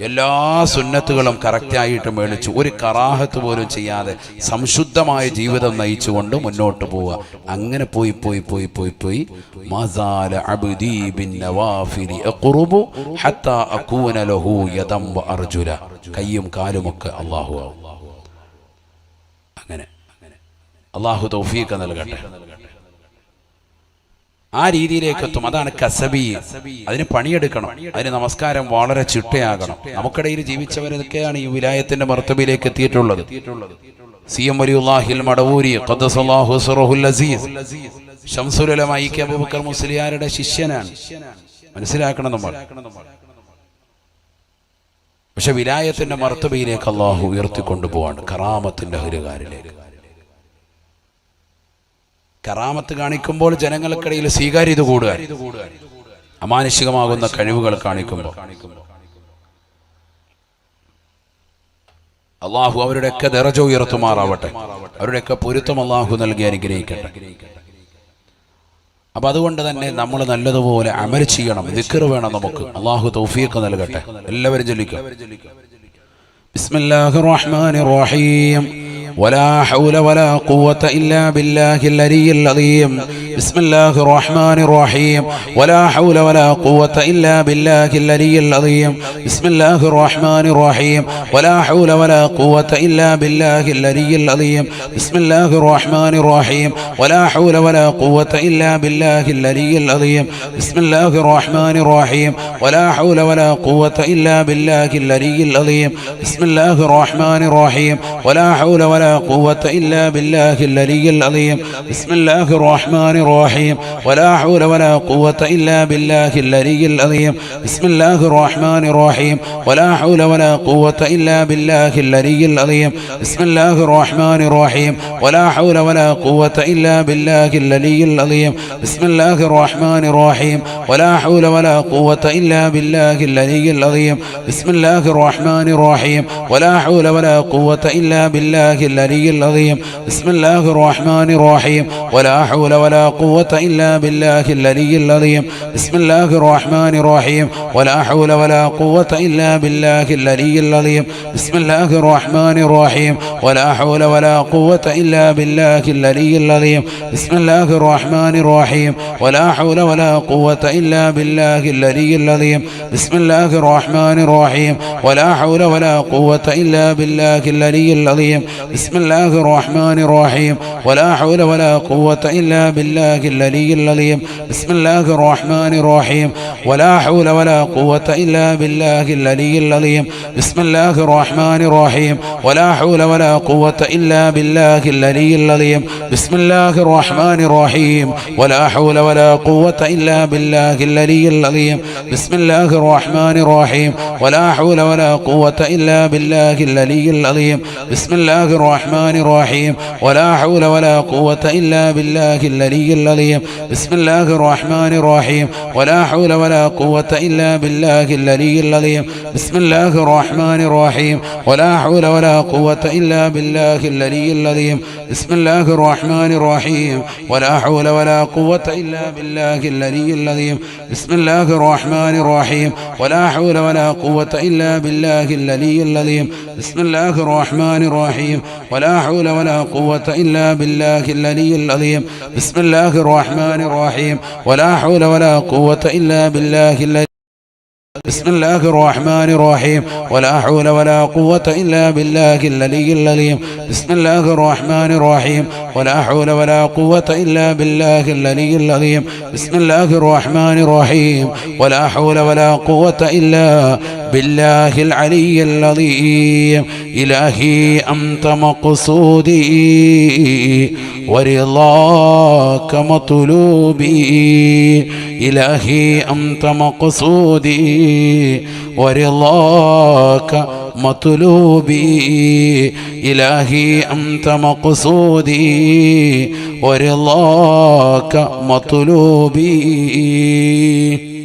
Speaker 1: എല്ലാ സുന്നത്തുകളും കറക്റ്റായിട്ട് മേടിച്ചു, ഒരു കറാഹത്ത് പോലും ചെയ്യാതെ സംശുദ്ധമായ ജീവിതം നയിച്ചുകൊണ്ട് മുന്നോട്ട് പോവുക. അങ്ങനെ പോയി പോയി പോയി പോയി പോയി മസാല അബ്ദീ ബിൻ നവാഫിലി അഖ്റുബു ഹത്താ അകൂന ലഹു യദം വ അർജുല. കയ്യും കാലുമൊക്കെ അല്ലാഹു ആവും. അങ്ങനെ അല്ലാഹു തൗഫീഖ് നൽകട്ടെ. ആ രീതിയിലേക്ക് എത്തും. അതാണ് കസബി. അതിന് പണിയെടുക്കണം, അതിന് നമസ്കാരം വളരെ ചിട്ടയാകണം. നമുക്കിടയിൽ ജീവിച്ചവരൊക്കെയാണ് ഈ വിലായത്തിന്റെ മർത്തബയിലേക്ക് എത്തിയിട്ടുള്ളത്. സിഎം വലിയുല്ലാഹിൽ മടവൂരി ഖദ്ദസല്ലാഹു സിറഹുൽ അസീസ് ശംസുൽ ഉലമാ ഇ കെ അബൂബക്കർ മുസ്ലിയാരുടെ ശിഷ്യനാണ്. മനസ്സിലാക്കണം നമ്മൾ. പക്ഷെ വിലായത്തിന്റെ മർത്തബയിലേക്ക് അള്ളാഹു ഉയർത്തിക്കൊണ്ടുപോവാണ്, കറാമത്തിന്റെ ഹരികാരിലേക്ക്. കറാമത്ത് കാണിക്കുമ്പോൾ ജനങ്ങൾക്കിടയിൽ സ്വീകാര്യത കൂടുക, അമാനുഷികമാകുന്ന കഴിവുകൾ കാണിക്കുമ്പോൾ അള്ളാഹു അവരുടെയൊക്കെ ദറജ ഉയർത്തുമാറാവട്ടെ, അവരുടെയൊക്കെ പൊരുത്തം അള്ളാഹു നൽകി അനുഗ്രഹിക്കട്ടെ. അപ്പൊ അതുകൊണ്ട് തന്നെ നമ്മൾ നല്ലതുപോലെ അമൽ ചെയ്യണം, ദിക്ർ വേണം നമുക്ക്. അള്ളാഹു തൗഫീഖ് നൽകട്ടെ. എല്ലാവരും ചൊല്ലിക്കുക. ബിസ്മില്ലാഹിർ റഹ്മാനിർ റഹീം. ولا حول ولا قوة إلا بالله العلي العظيم. بسم الله الرحمن الرحيم. ولا حول ولا قوة إلا بالله العلي العظيم. بسم الله الرحمن الرحيم. ولا حول ولا قوة إلا بالله العلي العظيم. بسم الله الرحمن الرحيم. ولا حول ولا قوة إلا بالله العلي العظيم. بسم الله الرحمن الرحيم. ولا حول ولا قوة إلا بالله العلي العظيم. بسم الله الرحمن الرحيم. ولا حول ولا قوة إلا بالله العلي العظيم. بسم الله الرحمن الرحيم. ولا حول ولا قوة إلا بالله العلي العظيم. بسم الله الرحمن الرحيم. ولا حول ولا قوة إلا بالله العلي العظيم. بسم الله الرحمن الرحيم. ولا حول ولا قوة إلا بالله العلي العظيم. بسم الله الرحمن الرحيم. ولا حول ولا قوة إلا بالله العلي العظيم. بسم الله الرحمن الرحيم. ولا حول ولا قوة إلا بالله العلي العظيم بسم الله الرحمن الرحيم ولا حول ولا قوة إلا بالله العلي العظيم بسم الله الرحمن الرحيم ولا حول ولا قوة إلا بالله العلي العظيم بسم الله الرحمن الرحيم ولا حول ولا قوة إلا بالله العلي العظيم بسم الله الرحمن الرحيم ولا حول ولا قوة إلا بالله العلي العظيم بسم الله الرحمن الرحيم ولا حول ولا قوة إلا بالله العلي العظيم بسم الله الرحمن الرحيم ولا حول ولا قوة إلا بالله العلي العظيم بسم الله الرحمن الرحيم ولا حول ولا قوة إلا بالله العلي العظيم بسم الله الرحمن الرحيم ولا حول ولا قوة إلا بالله العلي العظيم بسم الله الرحمن الرحيم ولا حول ولا قوة إلا بالله العلي العظيم بسم الله الرحمن الرحيم ولا حول ولا قوة إلا بالله العلي العظيم بسم الله الرحمن الرحيم ولا حول ولا قوة إلا بالله العلي العظيم بسم الله الرحمن الرحيم ولا حول ولا قوة إلا بالله العلي العظيم بسم الله الرحمن الرحيم ولا حول ولا قوة إلا بالله العلي العظيم بسم الله الرحمن الرحيم ولا حول ولا قوة إلا بالله العلي العظيم بسم الله الرحمن الرحيم ولا حول ولا قوة إلا بالله العلي العظيم بسم الله الرحمن الرحيم ولا حول ولا قوة إلا بالله العلي العظيم بسم الله الرحمن الرحيم ولا حول ولا قوة إلا بالله العلي بسم الله الرحمن الرحيم ولا حول ولا قوة إلا بالله العلي العظيم بسم الله الرحمن الرحيم ولا حول ولا قوة إلا بالله العلي العظيم بسم الله الرحمن الرحيم ولا حول ولا قوة إلا بالله العلي العظيم إلهي أنت مقصودي ورضاك مطلوبي إلهي أنت مقصودي ورضاك مطلوبي إلهي أنت مقصودي ورضاك مطلوبي